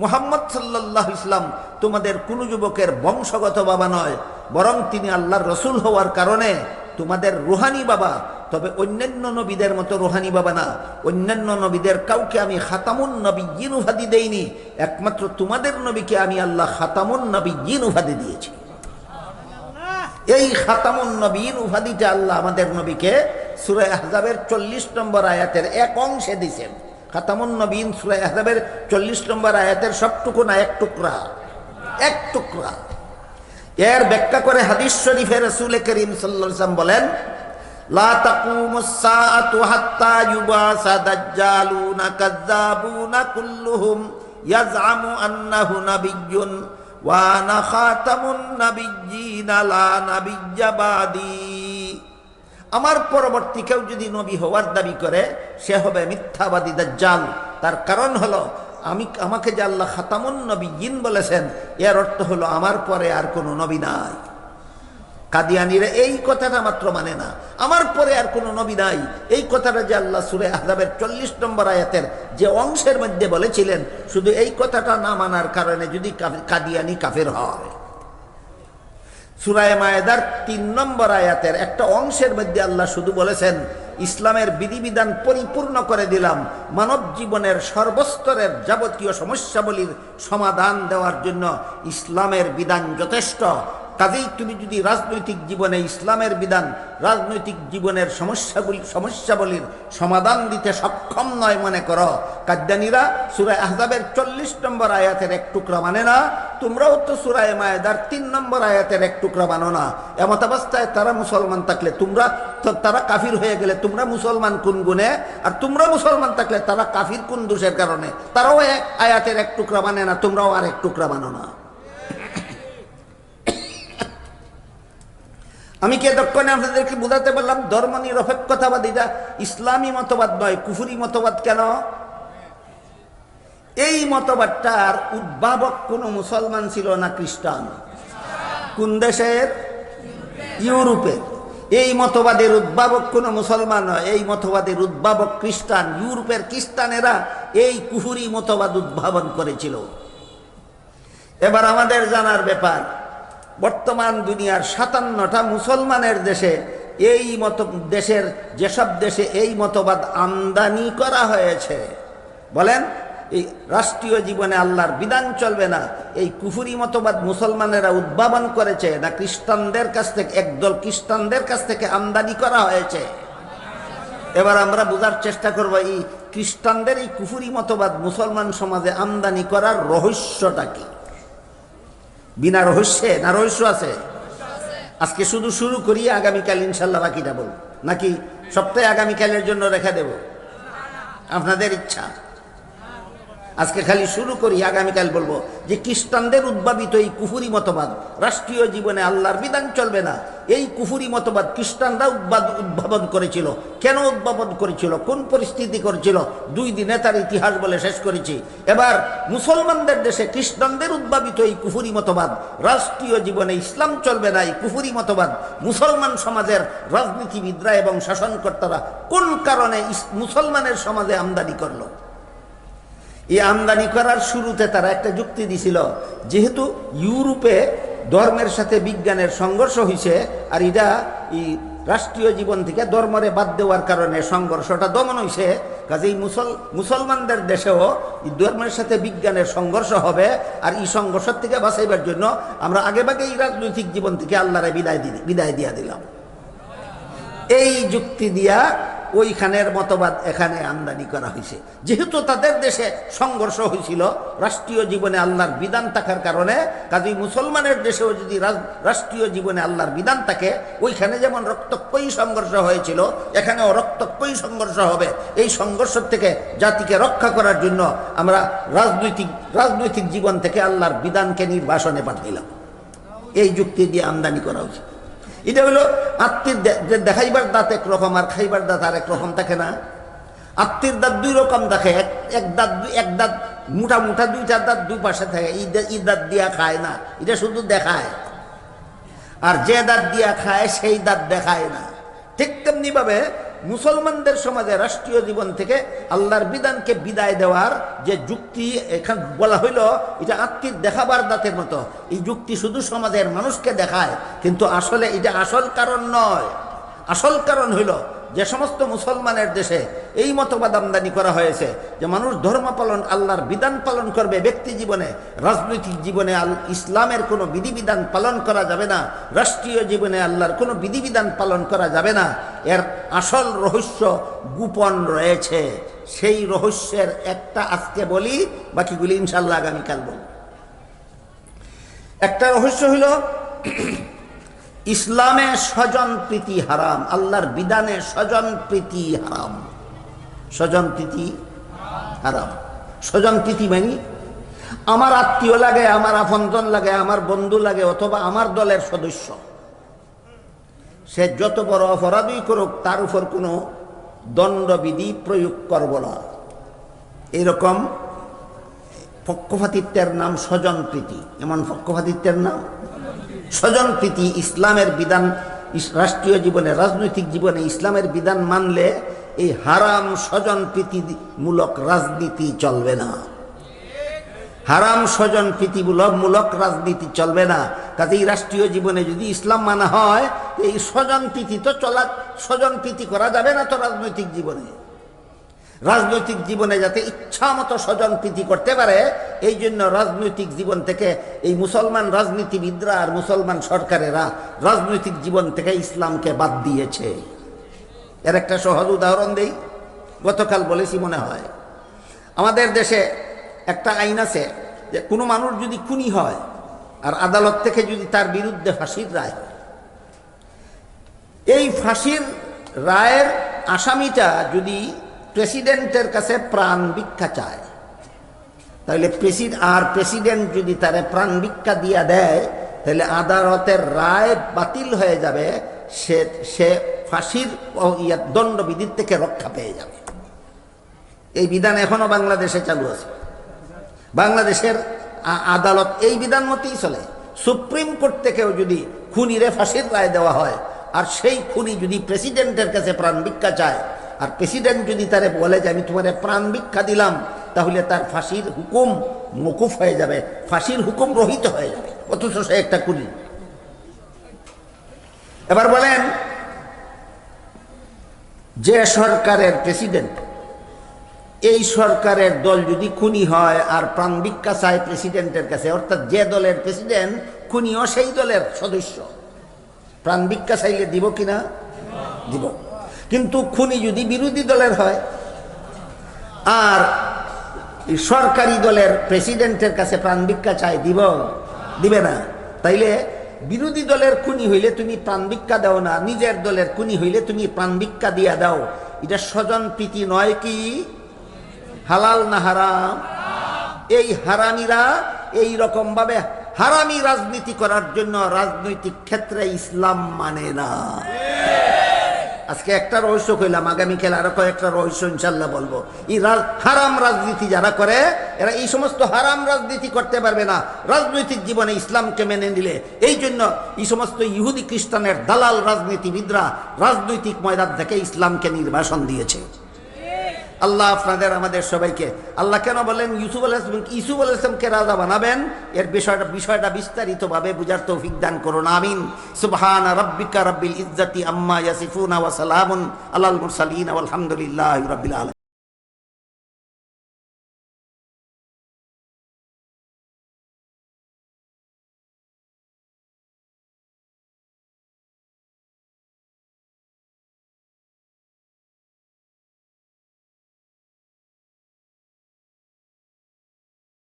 মুহাম্মদ সাল্লাল্লাহু আলাইহি ওয়াসাল্লাম তোমাদের কোন যুবকের বংশগত বাবা নয়, বরং তিনি আল্লাহর রাসূল হওয়ার কারণে তোমাদের রুহানি বাবা। তবে অন্যান্য নবীদের মতো রুহানি বাবা না। অন্যান্য নবীদের কাউকে আমি খাতামুন নবিয়্যিন উপাধি দেইনি, একমাত্র তোমাদের নবীকে আমি আল্লাহ খাতামুন নবিয়্যিন উপাধি দিয়েছি। এই খাতামুন নবিয়্যিন উপাধিটা আল্লাহ আমাদের নবীকে সূরা আহজাবের 40 নম্বর আয়াতের এক অংশে দিয়েছেন। খাতামুন নবিয়্যিন সূরা আহজাবের 40 নম্বর আয়াতের সবটুকু না, এক টুকরা, এক টুকরা। এর ব্যাখ্যা করে হাদিস শরীফে রাসূল করিম সাল্লাল্লাহু আলাইহি ওয়াসাল্লাম বলেন লা তাকুমুস সাআতু হাত্তা ইউবাসা দাজ্জালুনা কাযযাবুনা কুল্লুহুম ইয়াজআমু আন্নাহু নাবিয়্যুন ওয়া আনা খাতামুন নাবিয়্যিন লা নাবিয়্যা বাদি। আমার পরবর্তী কেউ যদি নবী হওয়ার দাবি করে সে হবে মিথ্যাবাদী দাজ্জাল। তার কারণ হলো আমাকে যে আল্লাহ খাতামুন নবিয়্যিন বলেছেন, এর অর্থ হলো আমার পরে আর কোনো নবী নাই। কাদিয়ানীরা এই কথাটা মাত্র মানে না, আমার পরে আর কোনো নবী নাই। এই কথাটা যে আল্লাহ সূরা আহজাবের 40 নম্বর আয়াতের যে অংশের মধ্যে বলেছিলেন, শুধু এই কথাটা না মানার কারণে যদি কাদিয়ানী কাফের হয়। সূরা মায়েদার 3 নম্বর আয়াতের একটা অংশের মধ্যে আল্লাহ শুধু বলেছেন ইসলামের বিধিবিধান পরিপূর্ণ করে দিলাম, মানব জীবনের সর্বস্তরের যাবতীয় সমস্যাবলীর সমাধান দেওয়ার জন্য ইসলামের বিধান যথেষ্ট। কাজেই তুমি যদি রাজনৈতিক জীবনে ইসলামের বিধান রাজনৈতিক জীবনের সমস্যাবলীর সমাধান দিতে সক্ষম নয় মনে করো, কাদিয়ানীরা সূরা আহজাবের 40 নম্বর আয়াতের এক টুকরা মানে না, তোমরাও তো সূরা মায়েদার 3 নম্বর আয়াতের এক টুকরা মানো না। এমত অবস্থায় তারা মুসলমান থাকলে তারা কাফির হয়ে গেলে তোমরা মুসলমান কোন গুণে? আর তোমরা মুসলমান থাকলে তারা কাফির কোন দোষের কারণে? তারাও এক আয়াতের এক টুকরা মানে না, তোমরাও আর এক টুকরা মানো না। আমি কি এতক্ষণে আপনাদেরকে বোঝাতে পারলাম ধর্ম নিরপেক্ষতাবাদীরা ইসলামী মতবাদ নয়, কুফরি মতবাদ কেন? এই মতবাদটার উদ্ভাবক কোন মুসলমান ছিল না খ্রিস্টান। কোন দেশের? ইউরোপের। এই মতবাদের উদ্ভাবক কোন মুসলমান নয়, এই মতবাদের উদ্ভাবক খ্রিস্টান। ইউরোপের খ্রিস্টানেরা এই কুফরি মতবাদ উদ্ভাবন করেছিল। এবার আমাদের জানার ব্যাপার, বর্তমান দুনিয়ার 57টা মুসলমানের দেশে যেসব দেশে এই মতবাদ আমদানি করা হয়েছে, বলেন এই রাষ্ট্রীয় জীবনে আল্লাহর বিধান চলবে না, এই কুফরি মতবাদ মুসলমানেরা উদ্ভাবন করেছে না খ্রিস্টানদের কাছ থেকে, একদল খ্রিস্টানদের কাছ থেকে আমদানি করা হয়েছে? এবার আমরা বোঝার চেষ্টা করব এই খ্রিস্টানদের এই কুফরি মতবাদ মুসলমান সমাজে আমদানি করার রহস্যটা কি। বিনা রহস্যে না রহস্য আছে? আজকে শুধু শুরু করি, আগামীকাল ইনশাল্লাহ বাকিটা বলব, নাকি সপ্তাহে আগামীকালের জন্য রেখে দেব? আপনাদের ইচ্ছা। আজকে খালি শুরু করি, আগামীকাল বলবো যে খ্রিস্টানদের উদ্ভাবিত এই কুফুরি মতবাদ রাষ্ট্রীয় জীবনে আল্লাহর বিধান চলবে না, এই কুফুরি মতবাদ খ্রিস্টানরা উদ্ভাবন করেছিল। কেন উদ্ভাবন করেছিল, কোন পরিস্থিতি করেছিল, 2 দিনে তার ইতিহাস বলে শেষ করেছি। এবার মুসলমানদের দেশে খ্রিস্টানদের উদ্ভাবিত এই কুফুরি মতবাদ রাষ্ট্রীয় জীবনে ইসলাম চলবে না, এই কুফুরি মতবাদ মুসলমান সমাজের রাজনীতিবিদরা এবং শাসনকর্তারা কোন কারণে মুসলমানের সমাজে আমদানি করলো। এই আমদানি করার শুরুতে তারা একটা যুক্তি দিছিল, যেহেতু ইউরোপে ধর্মের সাথে বিজ্ঞানের সংঘর্ষ হয়েছে, আর এটা এই রাষ্ট্রীয় জীবন থেকে ধর্মরে বাদ দেওয়ার কারণে সংঘর্ষটা দমন হয়েছে, কাজেই মুসলমানদের দেশেও ধর্মের সাথে বিজ্ঞানের সংঘর্ষ হবে, আর এই সংঘর্ষ থেকে বাঁচাইবার জন্য আমরা আগেভাগে এই রাজনৈতিক জীবন থেকে আল্লাহরে বিদায় দিয়া দিলাম। এই যুক্তি দিয়া ওইখানের মতবাদ এখানে আমদানি করা হয়েছে। যেহেতু তাদের দেশে সংঘর্ষ হয়েছিল রাষ্ট্রীয় জীবনে আল্লাহর বিধান থাকার কারণে, কাজেই মুসলমানের দেশেও যদি রাষ্ট্রীয় জীবনে আল্লাহর বিধান থাকে, ওইখানে যেমন রক্তক্ষয়ী সংঘর্ষ হয়েছিল এখানেও রক্তক্ষয়ী সংঘর্ষ হবে। এই সংঘর্ষ থেকে জাতিকে রক্ষা করার জন্য আমরা রাজনৈতিক জীবন থেকে আল্লাহর বিধানকে নির্বাসনে পাঠাইলাম। এই যুক্তি দিয়ে আমদানি করা হয়েছে। এটা হলো আত্মীর দেখাইবার দাঁত একরকম আর খাইবার দাঁত আর একরকম থাকে না। আত্মীর দাঁত 2 রকম দেখে, এক দাঁত মোটা মোটা 2টা দাঁত 2 পাশে থাকে, এই দাঁত দিয়া খায় না, এটা শুধু দেখায়। আর যে দাঁত দিয়া খায় সেই দাঁত দেখায় না। ঠিক তেমনি ভাবে মুসলমানদের সমাজে রাষ্ট্রীয় জীবন থেকে আল্লাহর বিধানকে বিদায় দেওয়ার যে যুক্তি এখানে বলা হইল, এটা আত্মীর দেখাবার দাঁতের মতো। এই যুক্তি শুধু সমাজের মানুষকে দেখায়, কিন্তু আসলে এটা আসল কারণ নয়। আসল কারণ হইল যে সমস্ত মুসলমানের দেশে এই মতবাদ আমদানি করা হয়েছে যে মানুষ ধর্ম পালন, আল্লাহর বিধান পালন করবে ব্যক্তি জীবনে, রাজনৈতিক জীবনে ইসলামের কোনো বিধিবিধান পালন করা যাবে না, রাষ্ট্রীয় জীবনে আল্লাহর কোনো বিধিবিধান পালন করা যাবে না। এর আসল রহস্য গোপন রয়েছে। সেই রহস্যের একটা আজকে বলি, বাকিগুলি ইনশাল্লাহ আগামীকাল বলব। একটা রহস্য হইল ইসলামে স্বজন প্রীতি হারাম, আল্লাহর বিধানে স্বজন প্রীতি হারাম। স্বজন প্রীতি হারাম। স্বজন প্রীতি মানে আমার আত্মীয় লাগে, আমার আপনজন লাগে, আমার বন্ধু লাগে, অথবা আমার দলের সদস্য, সে যত বড় অপরাধই করুক তার উপর কোনো দণ্ডবিধি প্রয়োগ করব না। এরকম পক্ষপাতিত্বের নাম স্বজন প্রীতি। এমন পক্ষপাতিত্বের নাম স্বজন প্রীতি। ইসলামের বিধান রাষ্ট্রীয় জীবনে, রাজনৈতিক জীবনে ইসলামের বিধান মানলে এই হারাম স্বজন প্রীতিমূলক রাজনীতি চলবে না। হারাম স্বজন প্রীতিমূলক রাজনীতি চলবে না। কাজেই রাষ্ট্রীয় জীবনে যদি ইসলাম মানা হয়, এই স্বজন প্রীতি তো স্বজন প্রীতি করা যাবে না তো রাজনৈতিক জীবনে। রাজনৈতিক জীবনে যাতে ইচ্ছা মতো স্বজন প্রীতি করতে পারে, এই জন্য রাজনৈতিক জীবন থেকে এই মুসলমান রাজনীতিবিদরা আর মুসলমান সরকারেরা রাজনৈতিক জীবন থেকে ইসলামকে বাদ দিয়েছে। এর একটা সহজ উদাহরণ দেই, গতকাল বলেছি মনে হয়। আমাদের দেশে একটা আইন আছে যে কোনো মানুষ যদি খুনি হয় আর আদালত থেকে যদি তার বিরুদ্ধে ফাঁসির রায় হয়, এই ফাঁসির রায়ের আসামিটা যদি প্রেসিডেন্টের কাছে প্রাণ ভিক্ষা চায়, তাহলে প্রেসিডেন্ট যদি তারে প্রাণ ভিক্ষা দিয়া দেয়, তাহলে আদালতের রায় বাতিল হয়ে যাবে, সে ফাঁসির দণ্ডবিধির থেকে রক্ষা পেয়ে যাবে। এই বিধান এখনো বাংলাদেশে চালু আছে। বাংলাদেশের আদালত এই বিধান মতেই চলে। সুপ্রিম কোর্ট থেকেও যদি খুনিরে ফাঁসির রায় দেওয়া হয়, আর সেই খুনি যদি প্রেসিডেন্টের কাছে প্রাণ ভিক্ষা চায়, আর প্রেসিডেন্ট যদি তারে বলে যে আমি তোমারে প্রাণ ভিক্ষা দিলাম, তাহলে তার ফাঁসির হুকুম মকুফ হয়ে যাবে, ফাঁসির হুকুম রহিত হয়ে যাবে, অথচ সে একটা খুনি। এবার বলেন, যে সরকারের প্রেসিডেন্ট, এই সরকারের দল যদি খুনি হয় আর প্রাণ ভিক্ষা চায় প্রেসিডেন্টের কাছে, অর্থাৎ যে দলের প্রেসিডেন্ট খুনিও সেই দলের সদস্য, প্রাণ ভিক্ষা চাইলে দিব কিনা? দিব। কিন্তু খুনি যদি বিরোধী দলের হয় আর সরকারি দলের প্রেসিডেন্টের কাছে প্রাণ ভিক্ষা চায়, দিবে না। তাইলে বিরোধী দলের খুনি হইলে তুমি প্রাণ ভিক্ষা দাও না, নিজের দলের খুনি হইলে তুমি প্রাণ ভিক্ষা দিয়া দাও। এটা স্বজন প্রীতি নয় কি? হালাল না হারাম? এই হারামিরা এই রকম ভাবে হারামি রাজনীতি করার জন্য রাজনৈতিক ক্ষেত্রে ইসলাম মানে না। আজকে একটা রহস্য কইলাম, আগামীকাল আরো কয়েকটা রহস্য ইনশাল্লাহ বলবো। এই হারাম রাজনীতি যারা করে এরা এই সমস্ত হারাম রাজনীতি করতে পারবে না রাজনৈতিক জীবনে ইসলামকে মেনে নিলে। এই জন্য এই সমস্ত ইহুদি খ্রিস্টানের দালাল রাজনীতিবিদরা রাজনৈতিক ময়দান থেকে ইসলামকে নির্বাসন দিয়েছে। আল্লাহ আপনাদের আমাদের সবাইকে, আল্লাহ কেন বলেন ইউসুফ আলাইহিস সালামকে রাজা বানাবেন, এর বিষয়টা বিস্তারিতভাবে বুঝার তৌফিক দান করুন, আমিন। সুবহান রাব্বিকা রাব্বিল ইজ্জাতি আম্মা ইয়াসিফুন ওয়া সালামুন আলাল মুরসালিন ওয়াল হামদুলিল্লাহি রাব্বিল আলামিন।